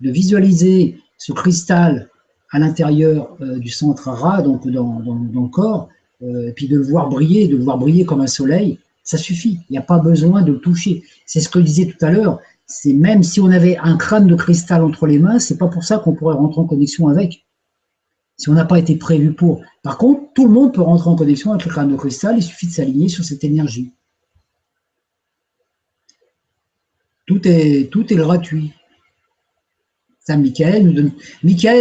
de visualiser ce cristal à l'intérieur du centre Ra, donc dans le corps, et puis de le voir briller comme un soleil, ça suffit. Il n'y a pas besoin de le toucher. C'est ce que je disais tout à l'heure. C'est même si on avait un crâne de cristal entre les mains, c'est pas pour ça qu'on pourrait rentrer en connexion avec. Si on n'a pas été prévu pour. Par contre, tout le monde peut rentrer en connexion avec le crâne de cristal, il suffit de s'aligner sur cette énergie. Tout est gratuit. Ça, Michael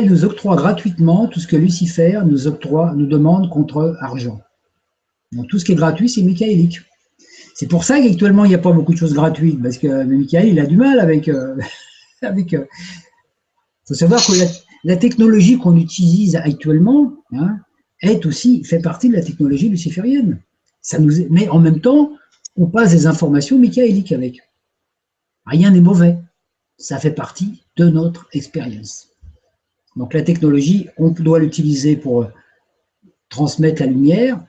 nous octroie gratuitement tout ce que Lucifer nous demande contre argent. Donc tout ce qui est gratuit, c'est michaélique. C'est pour ça qu'actuellement, il n'y a pas beaucoup de choses gratuites, parce que Michael, il a du mal avec... Il faut savoir que la technologie qu'on utilise actuellement fait partie de la technologie luciférienne. Mais en même temps, on passe des informations michaéliques avec. Rien n'est mauvais. Ça fait partie de notre expérience. Donc la technologie, on doit l'utiliser pour transmettre la lumière,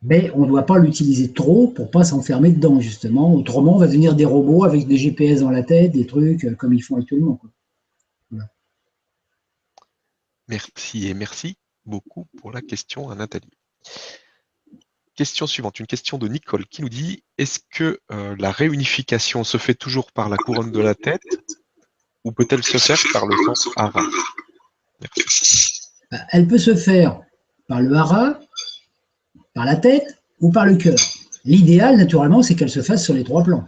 mais on ne doit pas l'utiliser trop pour ne pas s'enfermer dedans, justement. Autrement, on va devenir des robots avec des GPS dans la tête, des trucs comme ils font actuellement. Voilà. Merci et merci beaucoup pour la question à Nathalie. Question suivante, une question de Nicole qui nous dit: est-ce que la réunification se fait toujours par la couronne de la tête ou peut-elle se faire par le centre hara? Merci. Elle peut se faire par le hara, par la tête ou par le cœur. L'idéal, naturellement, c'est qu'elle se fasse sur les trois plans.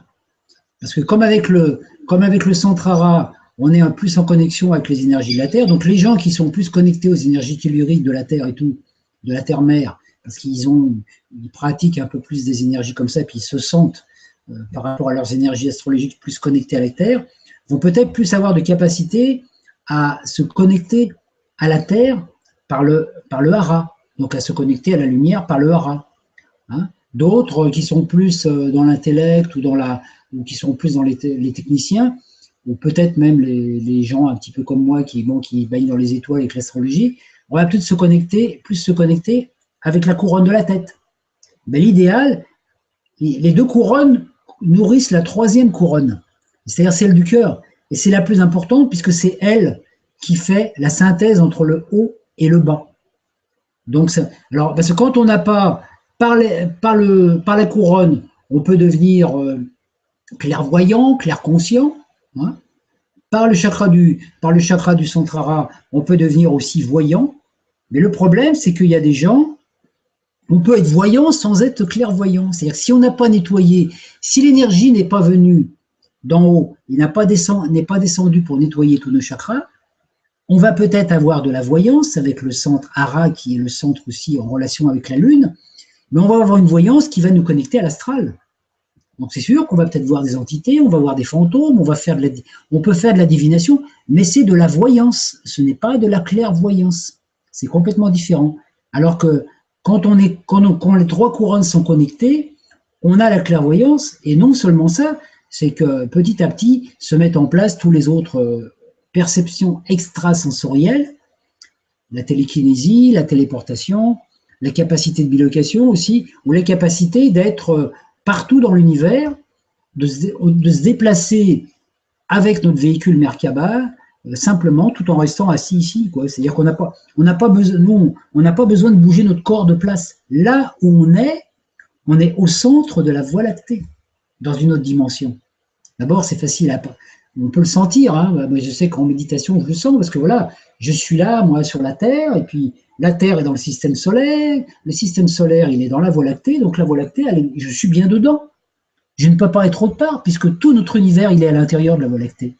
Parce que comme avec le centre hara, on est plus en connexion avec les énergies de la Terre, donc les gens qui sont plus connectés aux énergies telluriques de la Terre et tout, de la Terre-mère, parce qu'ils pratiquent un peu plus des énergies comme ça, puis ils se sentent, par rapport à leurs énergies astrologiques, plus connectés à la Terre, vont peut-être plus avoir de capacité à se connecter à la Terre par le hara, donc à se connecter à la lumière par le hara. Hein. D'autres qui sont plus dans l'intellect ou qui sont plus dans les techniciens, ou peut-être même les gens un petit peu comme moi qui baignent dans les étoiles avec l'astrologie, on va plus se connecter avec la couronne de la tête. Mais l'idéal, les deux couronnes nourrissent la troisième couronne, c'est-à-dire celle du cœur. Et c'est la plus importante puisque c'est elle qui fait la synthèse entre le haut et le bas. Donc, parce que quand on n'a pas, par la couronne, on peut devenir clairvoyant, clairconscient. Hein. Par le chakra du centre hara, on peut devenir aussi voyant. Mais le problème, c'est qu'il y a des gens, on peut être voyant sans être clairvoyant. C'est-à-dire si on n'a pas nettoyé, si l'énergie n'est pas venue d'en haut, il n'est pas descendu pour nettoyer tous nos chakras, on va peut-être avoir de la voyance avec le centre hara, qui est le centre aussi en relation avec la Lune, mais on va avoir une voyance qui va nous connecter à l'astral. Donc c'est sûr qu'on va peut-être voir des entités, on va voir des fantômes, on peut faire de la divination, mais c'est de la voyance, ce n'est pas de la clairvoyance. C'est complètement différent. Alors que quand les trois couronnes sont connectées, on a la clairvoyance, et non seulement ça, c'est que petit à petit se mettent en place tous les autres perceptions extrasensorielles, la télékinésie, la téléportation, la capacité de bilocation aussi, ou la capacité d'être partout dans l'univers, de se déplacer avec notre véhicule Merkaba, simplement tout en restant assis ici. C'est-à-dire qu'on n'a pas besoin de bouger notre corps de place. Là où on est au centre de la Voie lactée, dans une autre dimension. D'abord, c'est facile on peut le sentir. Hein. Moi, je sais qu'en méditation, je le sens, parce que voilà, je suis là, moi, sur la Terre, et puis la Terre est dans le système solaire, le système solaire, il est dans la Voie lactée, donc la Voie lactée, je suis bien dedans. Je ne peux pas être autre part, puisque tout notre univers, il est à l'intérieur de la Voie lactée.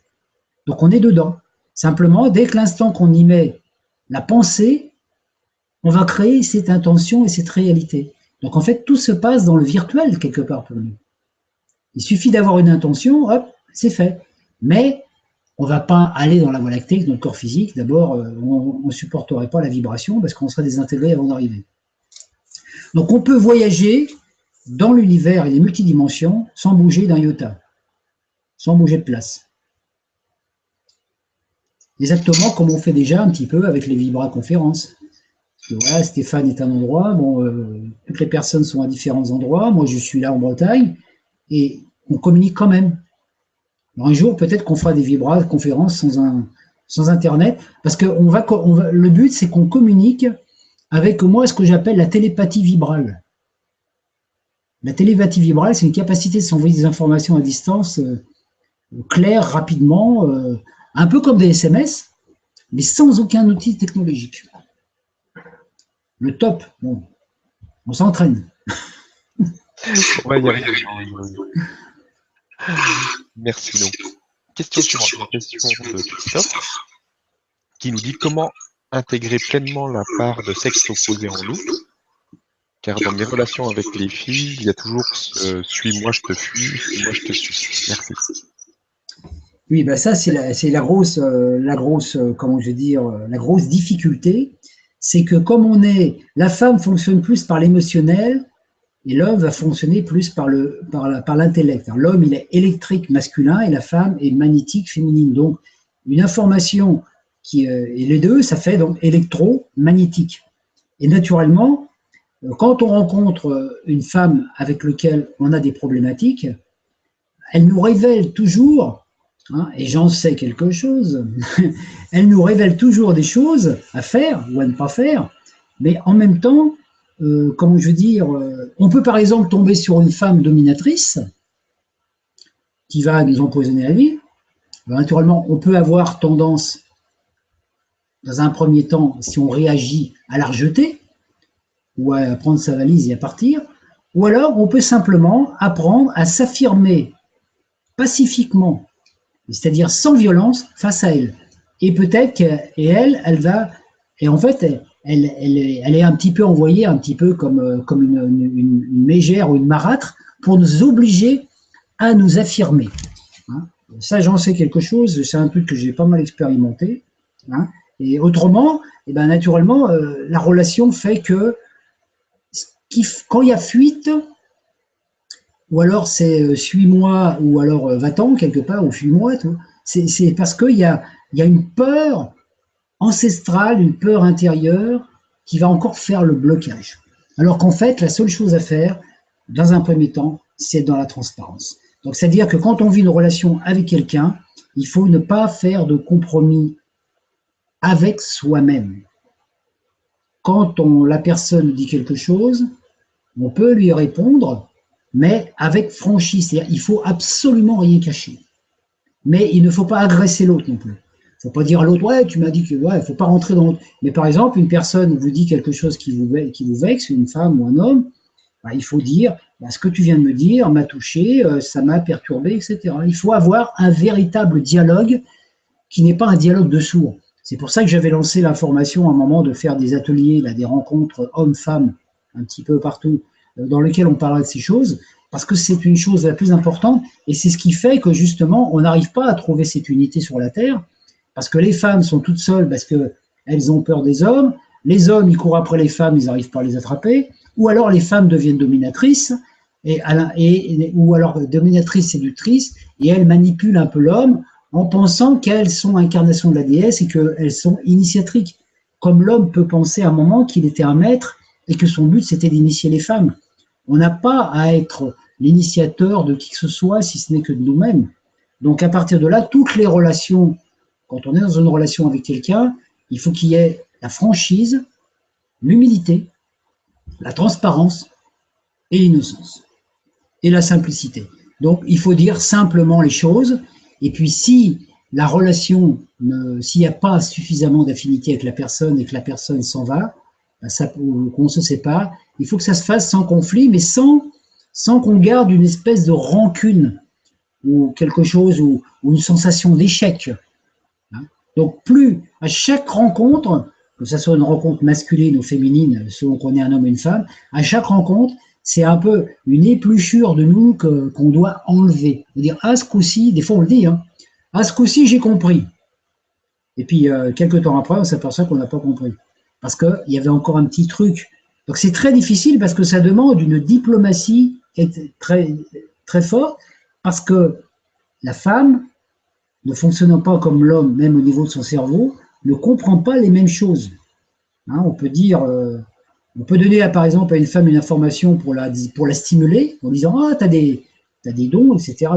Donc on est dedans. Simplement, dès que l'instant qu'on y met la pensée, on va créer cette intention et cette réalité. Donc en fait, tout se passe dans le virtuel, quelque part pour nous. Il suffit d'avoir une intention, hop, c'est fait. Mais on ne va pas aller dans la Voie lactée avec notre corps physique. D'abord, on ne supporterait pas la vibration parce qu'on serait désintégré avant d'arriver. Donc on peut voyager dans l'univers et les multidimensions sans bouger d'un iota, sans bouger de place. Exactement comme on fait déjà un petit peu avec les vibra-conférences. Voilà, Stéphane est à un endroit, bon, toutes les personnes sont à différents endroits, moi je suis là en Bretagne, et on communique quand même. Alors un jour, peut-être qu'on fera des vibra-conférences sans Internet, parce que le but, c'est qu'on communique avec, moi, ce que j'appelle la télépathie vibrale. La télépathie vibrale, c'est une capacité de s'envoyer des informations à distance claires, rapidement, un peu comme des SMS, mais sans aucun outil technologique. Le top, bon, on s'entraîne. On va y arriver. Merci. Donc, question suivante, une question de Christophe, qui nous dit comment intégrer pleinement la part de sexe opposé en nous, car dans mes relations avec les filles, il y a toujours suis-moi, je te fuis, suis-moi, je te suis. Merci. Oui, ben ça, c'est la grosse, comment je vais dire, la grosse difficulté, c'est que comme la femme fonctionne plus par l'émotionnel et l'homme va fonctionner plus par l'intellect. L'homme, il est électrique masculin et la femme est magnétique féminine. Donc, une information et les deux, ça fait donc électromagnétique. Et naturellement, quand on rencontre une femme avec laquelle on a des problématiques, elle nous révèle toujours, et j'en sais quelque chose, elle nous révèle toujours des choses à faire ou à ne pas faire, mais en même temps, comment je veux dire, on peut par exemple tomber sur une femme dominatrice qui va nous empoisonner la vie. Alors, naturellement, on peut avoir tendance, dans un premier temps, si on réagit, à la rejeter ou à prendre sa valise et à partir, ou alors on peut simplement apprendre à s'affirmer pacifiquement, c'est-à-dire sans violence face à elle. Et peut-être elle va, et en fait, elle est un petit peu envoyée, un petit peu comme une mégère ou une marâtre, pour nous obliger à nous affirmer. Ça, j'en sais quelque chose, c'est un truc que j'ai pas mal expérimenté. Et autrement, naturellement, la relation fait que quand il y a fuite, ou alors c'est suis-moi, ou alors va-t'en quelque part, ou fuis-moi, c'est parce qu'il y a une peur ancestrale, une peur intérieure qui va encore faire le blocage. Alors qu'en fait, la seule chose à faire, dans un premier temps, c'est dans la transparence. Donc, c'est-à-dire que quand on vit une relation avec quelqu'un, il faut ne pas faire de compromis avec soi-même. Quand la personne dit quelque chose, on peut lui répondre, mais avec franchise. C'est-à-dire il ne faut absolument rien cacher. Mais il ne faut pas agresser l'autre non plus. Il ne faut pas dire à l'autre, ouais, tu m'as dit que, ouais, il ne faut pas rentrer dans l'autre. Mais par exemple, une personne vous dit quelque chose qui vous vexe, une femme ou un homme, il faut dire, ce que tu viens de me dire m'a touché, ça m'a perturbé, etc. Il faut avoir un véritable dialogue qui n'est pas un dialogue de sourds. C'est pour ça que j'avais lancé l'information à un moment de faire des ateliers, là, des rencontres hommes-femmes, un petit peu partout, dans lesquels on parlera de ces choses, parce que c'est une chose la plus importante, et c'est ce qui fait que justement, on n'arrive pas à trouver cette unité sur la Terre, parce que les femmes sont toutes seules, parce qu'elles ont peur des hommes, les hommes, ils courent après les femmes, ils n'arrivent pas à les attraper, ou alors les femmes deviennent dominatrices, ou alors dominatrices, séductrices, et elles manipulent un peu l'homme, en pensant qu'elles sont incarnations de la déesse et qu'elles sont initiatrices. Comme l'homme peut penser à un moment qu'il était un maître et que son but c'était d'initier les femmes. On n'a pas à être l'initiateur de qui que ce soit si ce n'est que de nous-mêmes. Donc à partir de là, toutes les relations, quand on est dans une relation avec quelqu'un, il faut qu'il y ait la franchise, l'humilité, la transparence et l'innocence. Et la simplicité. Donc il faut dire simplement les choses. Et puis si la relation, s'il n'y a pas suffisamment d'affinité avec la personne et que la personne s'en va, qu'on se sépare, il faut que ça se fasse sans conflit, mais sans qu'on garde une espèce de rancune ou quelque chose, ou une sensation d'échec. Donc plus à chaque rencontre, que ce soit une rencontre masculine ou féminine, selon qu'on est un homme ou une femme, à chaque rencontre, c'est un peu une épluchure de nous qu'on doit enlever. Dire, ce coup-ci, des fois on le dit, ce coup-ci j'ai compris. Et puis quelques temps après, on s'aperçoit qu'on n'a pas compris. Parce qu'il y avait encore un petit truc. Donc c'est très difficile parce que ça demande une diplomatie est très, très forte parce que la femme, ne fonctionnant pas comme l'homme, même au niveau de son cerveau, ne comprend pas les mêmes choses. Hein, on peut dire, on peut donner par exemple à une femme une information pour la stimuler en disant ah t'as des dons, etc.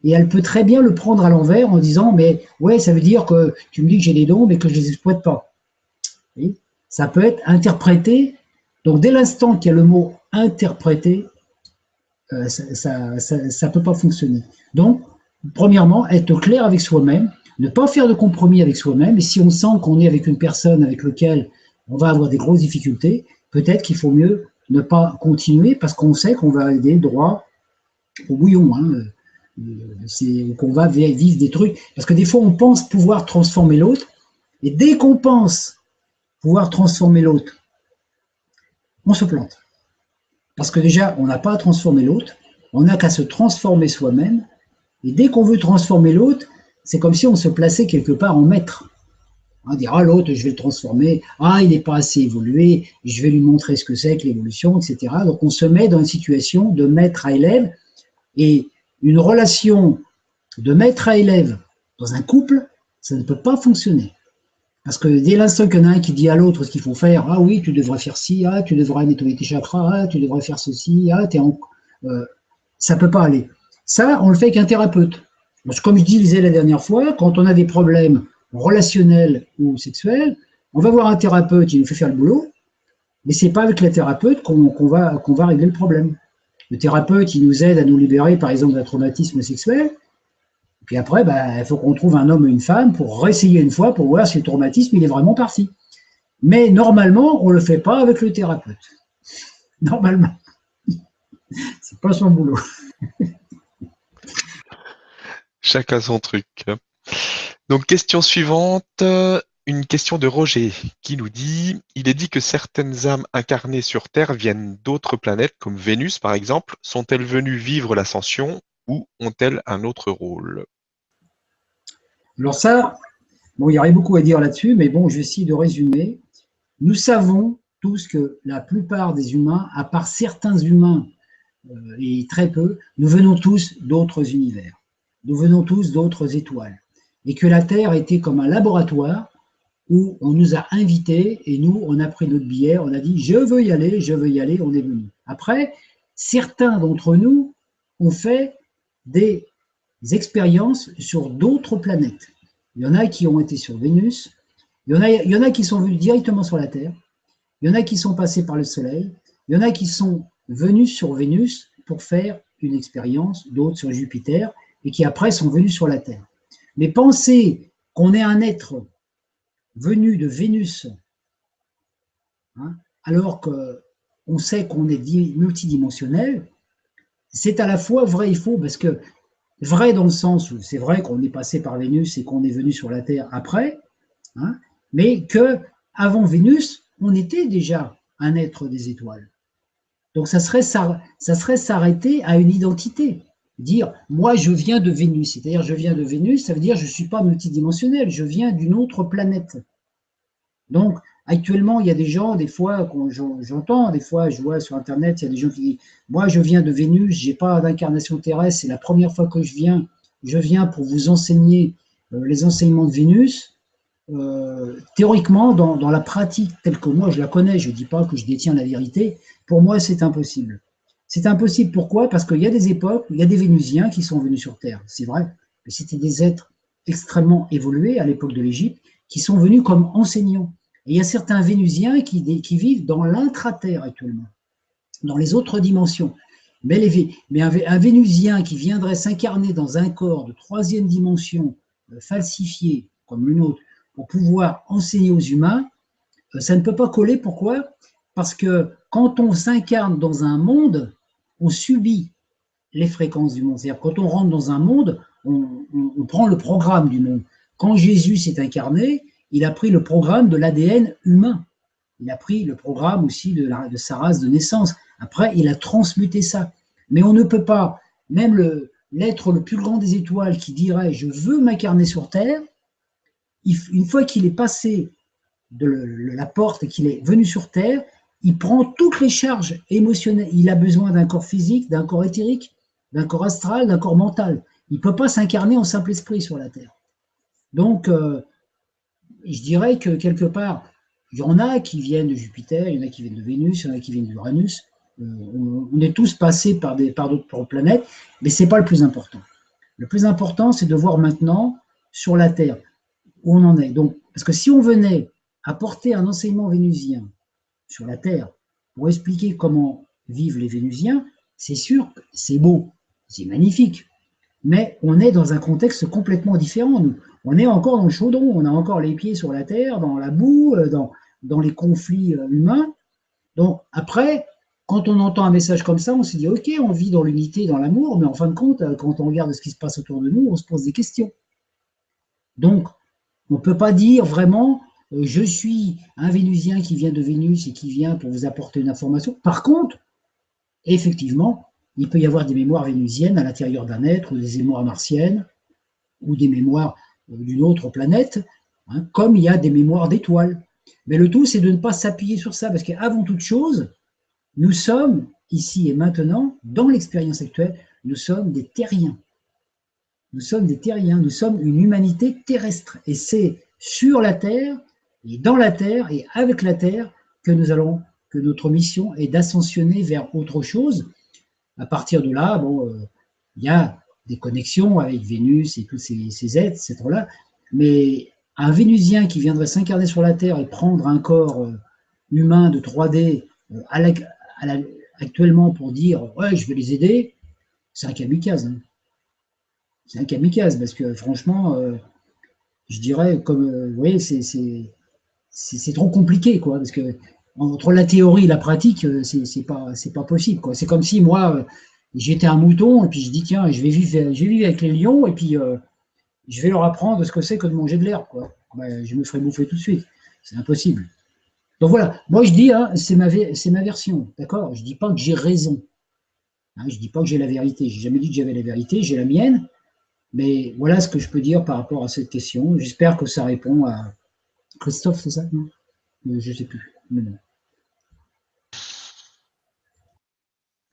Et elle peut très bien le prendre à l'envers en disant mais ouais ça veut dire que tu me dis que j'ai des dons mais que je les exploite pas. Et ça peut être interprété. Donc dès l'instant qu'il y a le mot interprété, ça peut pas fonctionner. Donc premièrement être clair avec soi-même, ne pas faire de compromis avec soi-même. Et si on sent qu'on est avec une personne avec laquelle on va avoir des grosses difficultés, peut-être qu'il faut mieux ne pas continuer parce qu'on sait qu'on va aller droit au bouillon, hein. Qu'on va vivre des trucs. Parce que des fois, on pense pouvoir transformer l'autre, et dès qu'on pense pouvoir transformer l'autre, on se plante. Parce que déjà, on n'a pas à transformer l'autre, on n'a qu'à se transformer soi-même, et dès qu'on veut transformer l'autre, c'est comme si on se plaçait quelque part en maître. On dire, ah, l'autre, je vais le transformer, ah, il n'est pas assez évolué, je vais lui montrer ce que c'est que l'évolution, etc. Donc, on se met dans une situation de maître à élève, et une relation de maître à élève dans un couple, ça ne peut pas fonctionner. Parce que dès l'instant qu'il y en a un qui dit à l'autre ce qu'il faut faire, ah oui, tu devrais faire ci, ah, tu devrais nettoyer tes chakras, ah, tu devrais faire ceci, ah, ça ne peut pas aller. Ça, on le fait avec un thérapeute. Parce que comme je disais la dernière fois, quand on a des problèmes relationnels ou sexuels, on va voir un thérapeute, il nous fait faire le boulot, mais ce n'est pas avec le thérapeute qu'on va régler le problème. Le thérapeute, il nous aide à nous libérer, par exemple, d'un traumatisme sexuel. Et puis après, il faut qu'on trouve un homme ou une femme pour réessayer une fois pour voir si le traumatisme il est vraiment parti. Mais normalement, on ne le fait pas avec le thérapeute. Normalement. C'est pas son boulot. Chacun son truc. Donc, question suivante. Une question de Roger qui nous dit, il est dit que certaines âmes incarnées sur Terre viennent d'autres planètes, comme Vénus par exemple. Sont-elles venues vivre l'ascension ou ont-elles un autre rôle? Alors ça, bon, il y aurait beaucoup à dire là-dessus, mais bon, je vais essayer de résumer. Nous savons tous que la plupart des humains, à part certains humains et très peu, nous venons tous d'autres univers. Nous venons tous d'autres étoiles. Et que la Terre était comme un laboratoire où on nous a invités et nous, on a pris notre billet, on a dit je veux y aller, on est venu. Après, certains d'entre nous ont fait des expériences sur d'autres planètes. Il y en a qui ont été sur Vénus, il y en a qui sont venus directement sur la Terre, il y en a qui sont passés par le Soleil, il y en a qui sont venus sur Vénus pour faire une expérience, d'autres sur Jupiter, et qui après sont venus sur la Terre. Mais penser qu'on est un être venu de Vénus, hein, alors qu'on sait qu'on est multidimensionnel, c'est à la fois vrai et faux, parce que vrai dans le sens où c'est vrai qu'on est passé par Vénus et qu'on est venu sur la Terre après, hein, mais que avant Vénus, on était déjà un être des étoiles. Donc ça serait s'arrêter à une identité. Dire, moi je viens de Vénus, c'est-à-dire je viens de Vénus, ça veut dire je ne suis pas multidimensionnel, je viens d'une autre planète. Donc actuellement, il y a des gens, des fois, j'entends, des fois je vois sur Internet, il y a des gens qui disent, moi je viens de Vénus, je n'ai pas d'incarnation terrestre, c'est la première fois que je viens pour vous enseigner les enseignements de Vénus. Théoriquement, dans la pratique telle que moi je la connais, je ne dis pas que je détiens la vérité, pour moi c'est impossible. C'est impossible, pourquoi? Parce qu'il y a des époques, il y a des Vénusiens qui sont venus sur Terre, c'est vrai, mais c'était des êtres extrêmement évolués à l'époque de l'Égypte, qui sont venus comme enseignants. Et il y a certains Vénusiens qui vivent dans l'intra-terre actuellement, dans les autres dimensions. Mais un Vénusien qui viendrait s'incarner dans un corps de troisième dimension falsifié, comme le nôtre, pour pouvoir enseigner aux humains, ça ne peut pas coller. Pourquoi? Parce que quand on s'incarne dans un monde, on subit les fréquences du monde. C'est-à-dire quand on rentre dans un monde, on prend le programme du monde. Quand Jésus s'est incarné, il a pris le programme de l'ADN humain. Il a pris le programme aussi de sa race de naissance. Après, il a transmuté ça. Mais on ne peut pas, même l'être le plus grand des étoiles qui dirait « je veux m'incarner sur Terre », une fois qu'il est passé de la porte et qu'il est venu sur Terre, il prend toutes les charges émotionnelles. Il a besoin d'un corps physique, d'un corps éthérique, d'un corps astral, d'un corps mental. Il ne peut pas s'incarner en simple esprit sur la Terre. Donc, je dirais que quelque part, il y en a qui viennent de Jupiter, il y en a qui viennent de Vénus, il y en a qui viennent d'Uranus. On est tous passés par d'autres planètes, mais ce n'est pas le plus important. Le plus important, c'est de voir maintenant sur la Terre où on en est. Donc, parce que si on venait apporter un enseignement vénusien sur la Terre pour expliquer comment vivent les Vénusiens, c'est sûr que c'est beau, c'est magnifique, mais on est dans un contexte complètement différent. Nous, on est encore dans le chaudron, on a encore les pieds sur la terre, dans la boue, dans les conflits humains. Donc après, quand on entend un message comme ça, on se dit ok, on vit dans l'unité, dans l'amour, mais en fin de compte, quand on regarde ce qui se passe autour de nous, on se pose des questions. Donc, on ne peut pas dire vraiment je suis un Vénusien qui vient de Vénus et qui vient pour vous apporter une information. Par contre, effectivement, il peut y avoir des mémoires vénusiennes à l'intérieur d'un être, ou des mémoires martiennes, ou des mémoires d'une autre planète, hein, comme il y a des mémoires d'étoiles. Mais le tout, c'est de ne pas s'appuyer sur ça, parce qu'avant toute chose, nous sommes, ici et maintenant, dans l'expérience actuelle, nous sommes des terriens. Nous sommes des terriens, nous sommes une humanité terrestre. Et c'est sur la Terre, et dans la Terre, et avec la Terre, que notre mission est d'ascensionner vers autre chose. À partir de là, bon, il y a des connexions avec Vénus et tous ces êtres, ces êtres-là, mais un Vénusien qui viendrait s'incarner sur la Terre et prendre un corps humain de 3D actuellement pour dire « ouais, je vais les aider », c'est un kamikaze. Hein. C'est un kamikaze, parce que franchement, je dirais, comme, vous voyez, c'est trop compliqué, quoi, parce que entre la théorie et la pratique, c'est pas possible, quoi. C'est comme si moi, j'étais un mouton et puis je dis tiens, je vais vivre avec les lions et puis je vais leur apprendre ce que c'est que de manger de l'herbe, quoi. Ben, je me ferai bouffer tout de suite. C'est impossible. Donc voilà, moi je dis, hein, c'est ma version, d'accord. Je dis pas que j'ai raison. Hein, je dis pas que j'ai la vérité. J'ai jamais dit que j'avais la vérité. J'ai la mienne. Mais voilà ce que je peux dire par rapport à cette question. J'espère que ça répond à Christophe, c'est ça? Non, je ne sais plus. Mais non.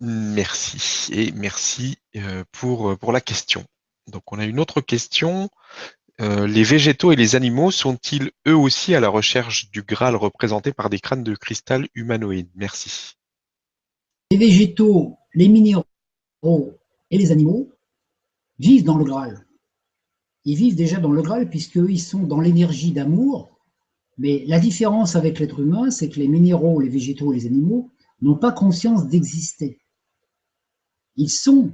Merci et merci pour la question. Donc on a une autre question. Les végétaux et les animaux sont-ils eux aussi à la recherche du Graal représenté par des crânes de cristal humanoïdes? Merci. Les végétaux, les minéraux et les animaux vivent dans le Graal. Ils vivent déjà dans le Graal puisqu'ils sont dans l'énergie d'amour. Mais la différence avec l'être humain, c'est que les minéraux, les végétaux, les animaux n'ont pas conscience d'exister. Ils sont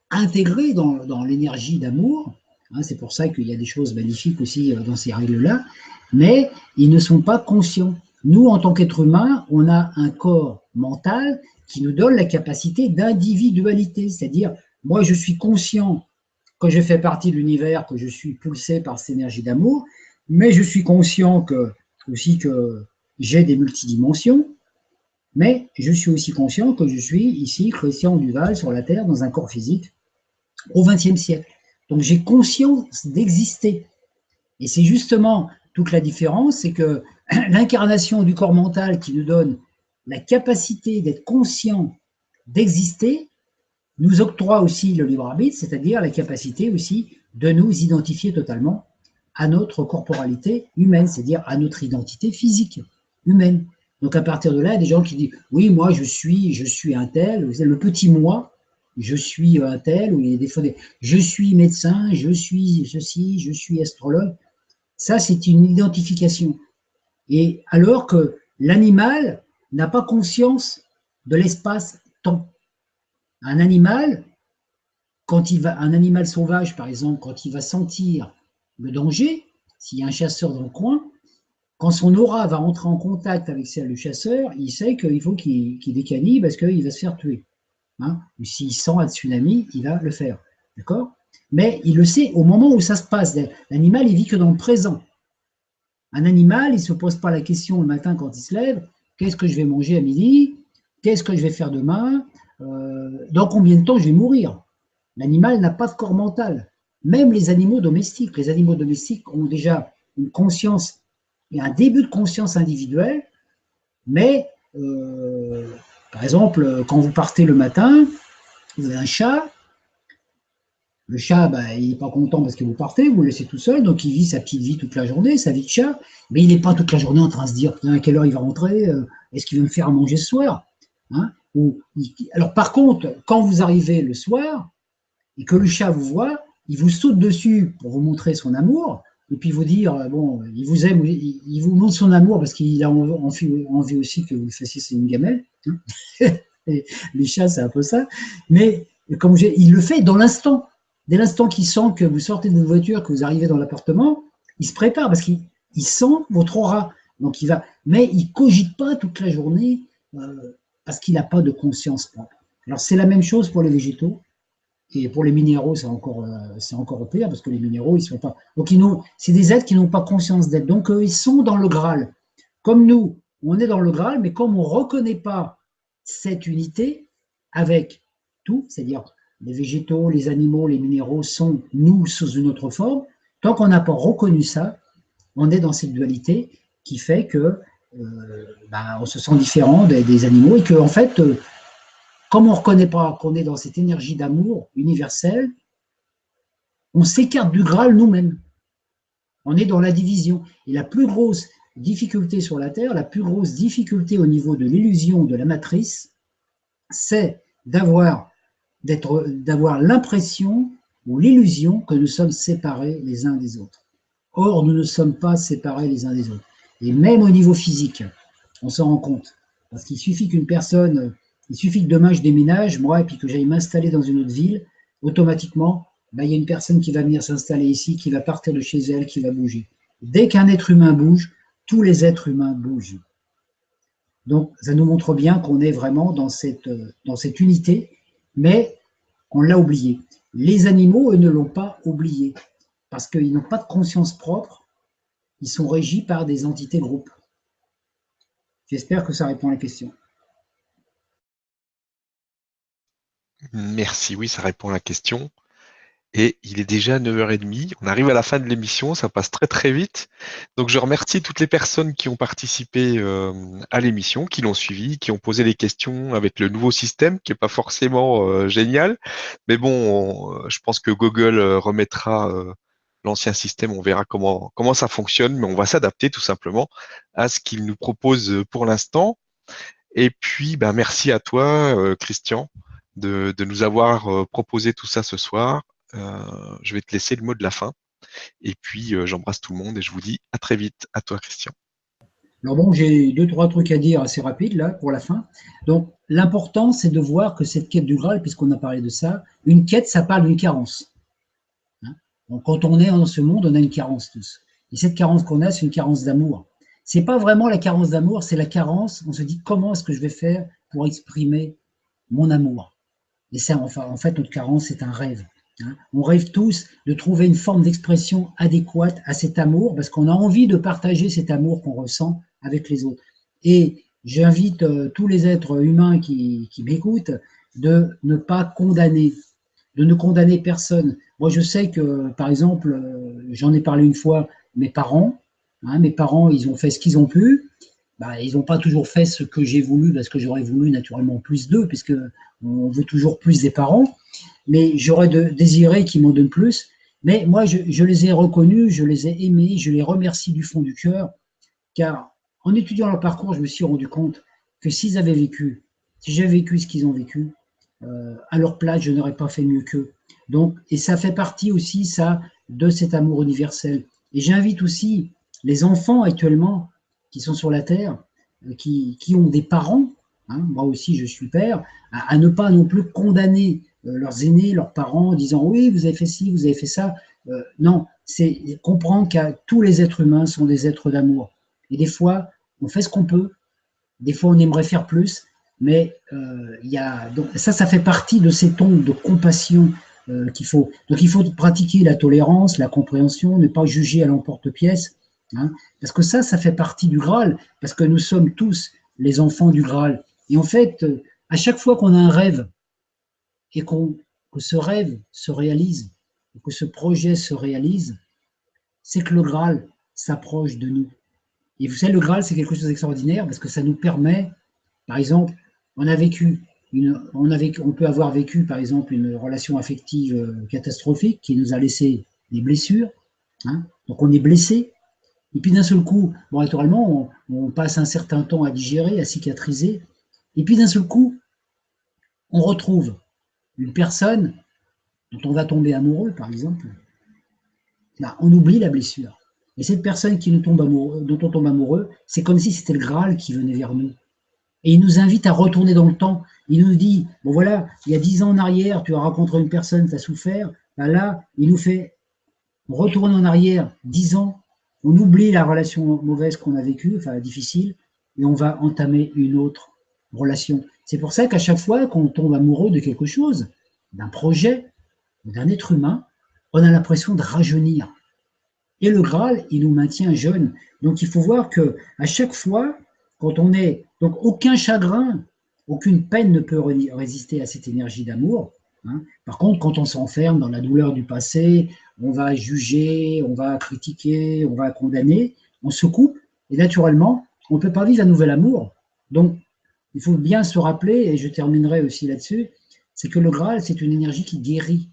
intégrés dans l'énergie d'amour. Hein, c'est pour ça qu'il y a des choses magnifiques aussi dans ces règles-là. Mais ils ne sont pas conscients. Nous, en tant qu'être humain, on a un corps mental qui nous donne la capacité d'individualité. C'est-à-dire, moi, je suis conscient que je fais partie de l'univers, que je suis poussé par cette énergie d'amour, mais je suis conscient aussi que j'ai des multidimensions, mais je suis aussi conscient que je suis ici, Christian Duval, sur la Terre, dans un corps physique, au XXe siècle. Donc j'ai conscience d'exister. Et c'est justement toute la différence, c'est que l'incarnation du corps mental qui nous donne la capacité d'être conscient d'exister, nous octroie aussi le libre arbitre, c'est-à-dire la capacité aussi de nous identifier totalement à notre corporalité humaine, c'est-à-dire à notre identité physique humaine. Donc à partir de là, il y a des gens qui disent oui, moi je suis un tel, le petit moi, je suis un tel, ou il y a des fois je suis médecin, je suis ceci, je suis astrologue. Ça, c'est une identification. Et alors que l'animal n'a pas conscience de l'espace-temps. Un animal, un animal sauvage, par exemple, quand il va sentir le danger, s'il y a un chasseur dans le coin, quand son aura va entrer en contact avec celle du chasseur, il sait qu'il faut qu'il décanille parce qu'il va se faire tuer. Hein, ou s'il sent un tsunami, il va le faire. D'accord? Mais il le sait au moment où ça se passe. L'animal, il vit que dans le présent. Un animal, il ne se pose pas la question le matin quand il se lève, qu'est-ce que je vais manger à midi? Qu'est-ce que je vais faire demain? Dans combien de temps je vais mourir? L'animal n'a pas de corps mental. Même les animaux domestiques. Les animaux domestiques ont déjà une conscience et un début de conscience individuelle, mais par exemple, quand vous partez le matin, vous avez un chat. Le chat, bah, il n'est pas content parce que vous partez, vous le laissez tout seul, donc il vit sa petite vie toute la journée, sa vie de chat, mais il n'est pas toute la journée en train de se dire à quelle heure il va rentrer, est-ce qu'il va me faire à manger ce soir, hein. Alors par contre, quand vous arrivez le soir et que le chat vous voit, il vous saute dessus pour vous montrer son amour, et puis vous dire, bon, il vous aime, il vous montre son amour parce qu'il a envie aussi que vous le fassiez, c'est une gamelle. Hein. Et les chats, c'est un peu ça. Mais comme il le fait dans l'instant. Dès l'instant qu'il sent que vous sortez de votre voiture, que vous arrivez dans l'appartement, il se prépare parce qu'il sent votre aura. Donc il va, mais il cogite pas toute la journée parce qu'il n'a pas de conscience propre. Alors c'est la même chose pour les végétaux et pour les minéraux, c'est encore pire parce que les minéraux, ils sont pas. Donc c'est des êtres qui n'ont pas conscience d'être. Donc ils sont dans le Graal. Comme nous, on est dans le Graal, mais comme on ne reconnaît pas cette unité avec tout, c'est-à-dire les végétaux, les animaux, les minéraux sont nous sous une autre forme, tant qu'on n'a pas reconnu ça, on est dans cette dualité qui fait que on se sent différent des animaux et que, en fait, comme on ne reconnaît pas qu'on est dans cette énergie d'amour universelle, on s'écarte du Graal nous-mêmes. On est dans la division. Et la plus grosse difficulté sur la Terre, la plus grosse difficulté au niveau de l'illusion de la matrice, c'est d'avoir l'impression ou l'illusion que nous sommes séparés les uns des autres. Or, nous ne sommes pas séparés les uns des autres. Et même au niveau physique, on s'en rend compte. Parce qu'il suffit qu'une personne, il suffit que demain je déménage, moi, et puis que j'aille m'installer dans une autre ville, automatiquement, il y a une personne qui va venir s'installer ici, qui va partir de chez elle, qui va bouger. Dès qu'un être humain bouge, tous les êtres humains bougent. Donc, ça nous montre bien qu'on est vraiment dans cette unité, mais on l'a oublié. Les animaux, eux, ne l'ont pas oublié, parce qu'ils n'ont pas de conscience propre, ils sont régis par des entités groupes. J'espère que ça répond à la question. Merci, oui, ça répond à la question. Et il est déjà 9h30. On arrive à la fin de l'émission, ça passe très très vite. Donc je remercie toutes les personnes qui ont participé à l'émission, qui l'ont suivi, qui ont posé des questions avec le nouveau système, qui est pas forcément génial. Mais bon, je pense que Google remettra l'ancien système, on verra comment ça fonctionne, mais on va s'adapter tout simplement à ce qu'il nous propose pour l'instant. Et puis, merci à toi, Christian, de nous avoir proposé tout ça ce soir. Je vais te laisser le mot de la fin. Et puis, j'embrasse tout le monde et je vous dis à très vite. À toi, Christian. Alors bon, j'ai 2-3 trucs à dire assez rapides là pour la fin. Donc l'important, c'est de voir que cette quête du Graal, puisqu'on a parlé de ça, une quête, ça parle d'une carence. Hein. Donc quand on est dans ce monde, on a une carence tous. Et cette carence qu'on a, c'est une carence d'amour. C'est pas vraiment la carence d'amour, c'est la carence. On se dit comment est-ce que je vais faire pour exprimer mon amour. Et ça, enfin, en fait, notre carence, c'est un rêve. Hein. On rêve tous de trouver une forme d'expression adéquate à cet amour, parce qu'on a envie de partager cet amour qu'on ressent avec les autres. Et j'invite tous les êtres humains qui m'écoutent de ne pas condamner, de ne condamner personne. Moi, je sais que, par exemple, j'en ai parlé une fois, mes parents, ils ont fait ce qu'ils ont pu. Ils n'ont pas toujours fait ce que j'ai voulu, parce que j'aurais voulu naturellement plus d'eux, puisque on veut toujours plus des parents, mais j'aurais désiré qu'ils m'en donnent plus. Mais moi, je les ai reconnus, je les ai aimés, je les remercie du fond du cœur, car en étudiant leur parcours, je me suis rendu compte que s'ils avaient vécu, si j'avais vécu ce qu'ils ont vécu, à leur place, je n'aurais pas fait mieux qu'eux. Donc, et ça fait partie aussi, ça, de cet amour universel. Et j'invite aussi les enfants actuellement qui sont sur la Terre, qui ont des parents, moi aussi je suis père, à ne pas non plus condamner leurs aînés, leurs parents, en disant oui, vous avez fait ci, vous avez fait ça. Non, c'est comprendre que tous les êtres humains sont des êtres d'amour. Et des fois, on fait ce qu'on peut, des fois on aimerait faire plus, mais donc, ça fait partie de ces tons de compassion qu'il faut. Donc il faut pratiquer la tolérance, la compréhension, ne pas juger à l'emporte-pièce, parce que ça fait partie du Graal, parce que nous sommes tous les enfants du Graal. Et en fait, à chaque fois qu'on a un rêve, et que ce rêve se réalise, que ce projet se réalise, c'est que le Graal s'approche de nous. Et vous savez, le Graal, c'est quelque chose d'extraordinaire, parce que ça nous permet Par exemple, on a vécu on peut avoir vécu, par exemple, une relation affective catastrophique qui nous a laissé des blessures. Hein, donc on est blessé. Et puis d'un seul coup, bon, naturellement, on passe un certain temps à digérer, à cicatriser. Et puis d'un seul coup, on retrouve une personne dont on va tomber amoureux, par exemple. Là, on oublie la blessure. Et cette personne qui nous tombe amoureux, dont on tombe amoureux, c'est comme si c'était le Graal qui venait vers nous. Et il nous invite à retourner dans le temps. Il nous dit, bon voilà, il y a 10 ans en arrière, tu as rencontré une personne, tu as souffert. Ben là, il nous fait retourner en arrière 10 ans. On oublie la relation mauvaise qu'on a vécue, enfin difficile, et on va entamer une autre relation. C'est pour ça qu'à chaque fois qu'on tombe amoureux de quelque chose, d'un projet, d'un être humain, on a l'impression de rajeunir. Et le Graal, il nous maintient jeunes. Donc il faut voir que à chaque fois, quand on est, donc aucun chagrin, aucune peine ne peut résister à cette énergie d'amour. Hein. Par contre, quand on s'enferme dans la douleur du passé, on va juger, on va critiquer, on va condamner, on se coupe, et naturellement, on ne peut pas vivre un nouvel amour. Donc, il faut bien se rappeler, et je terminerai aussi là-dessus, c'est que le Graal, c'est une énergie qui guérit,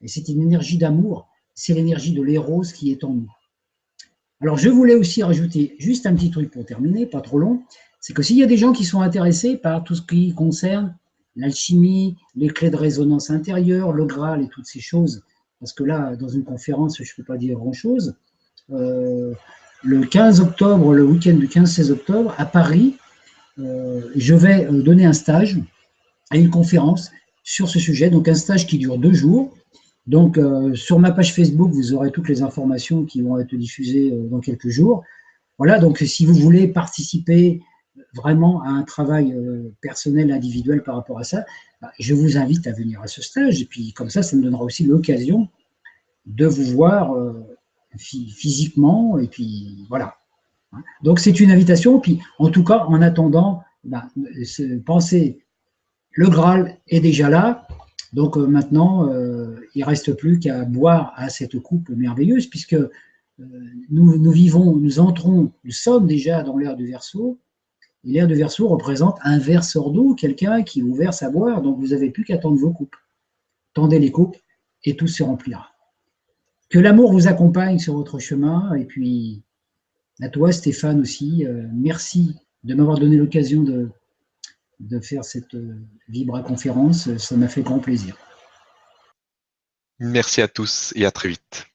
et c'est une énergie d'amour, c'est l'énergie de l'éros qui est en nous. Alors, je voulais aussi rajouter juste un petit truc pour terminer, pas trop long, c'est que s'il y a des gens qui sont intéressés par tout ce qui concerne l'alchimie, les clés de résonance intérieure, le Graal et toutes ces choses, parce que là, dans une conférence, je ne peux pas dire grand-chose, le 15 octobre, le week-end du 15-16 octobre, à Paris, je vais donner un stage et une conférence sur ce sujet, donc un stage qui dure 2 jours. Donc, sur ma page Facebook, vous aurez toutes les informations qui vont être diffusées dans quelques jours. Voilà, donc si vous voulez participer vraiment à un travail personnel, individuel par rapport à ça, je vous invite à venir à ce stage. Et puis, comme ça me donnera aussi l'occasion de vous voir physiquement. Et puis, voilà. Donc, c'est une invitation. Puis, en tout cas, en attendant, pensez, le Graal est déjà là. Donc maintenant, il ne reste plus qu'à boire à cette coupe merveilleuse, puisque nous vivons, nous entrons, nous sommes déjà dans l'ère du Verseau. Et l'ère du Verseau représente un verseur d'eau, quelqu'un qui vous verse à boire. Donc vous n'avez plus qu'à tendre vos coupes. Tendez les coupes et tout se remplira. Que l'amour vous accompagne sur votre chemin. Et puis, à toi, Stéphane, aussi, merci de m'avoir donné l'occasion de faire cette Vibra conférence. Ça m'a fait grand plaisir. Merci à tous et à très vite.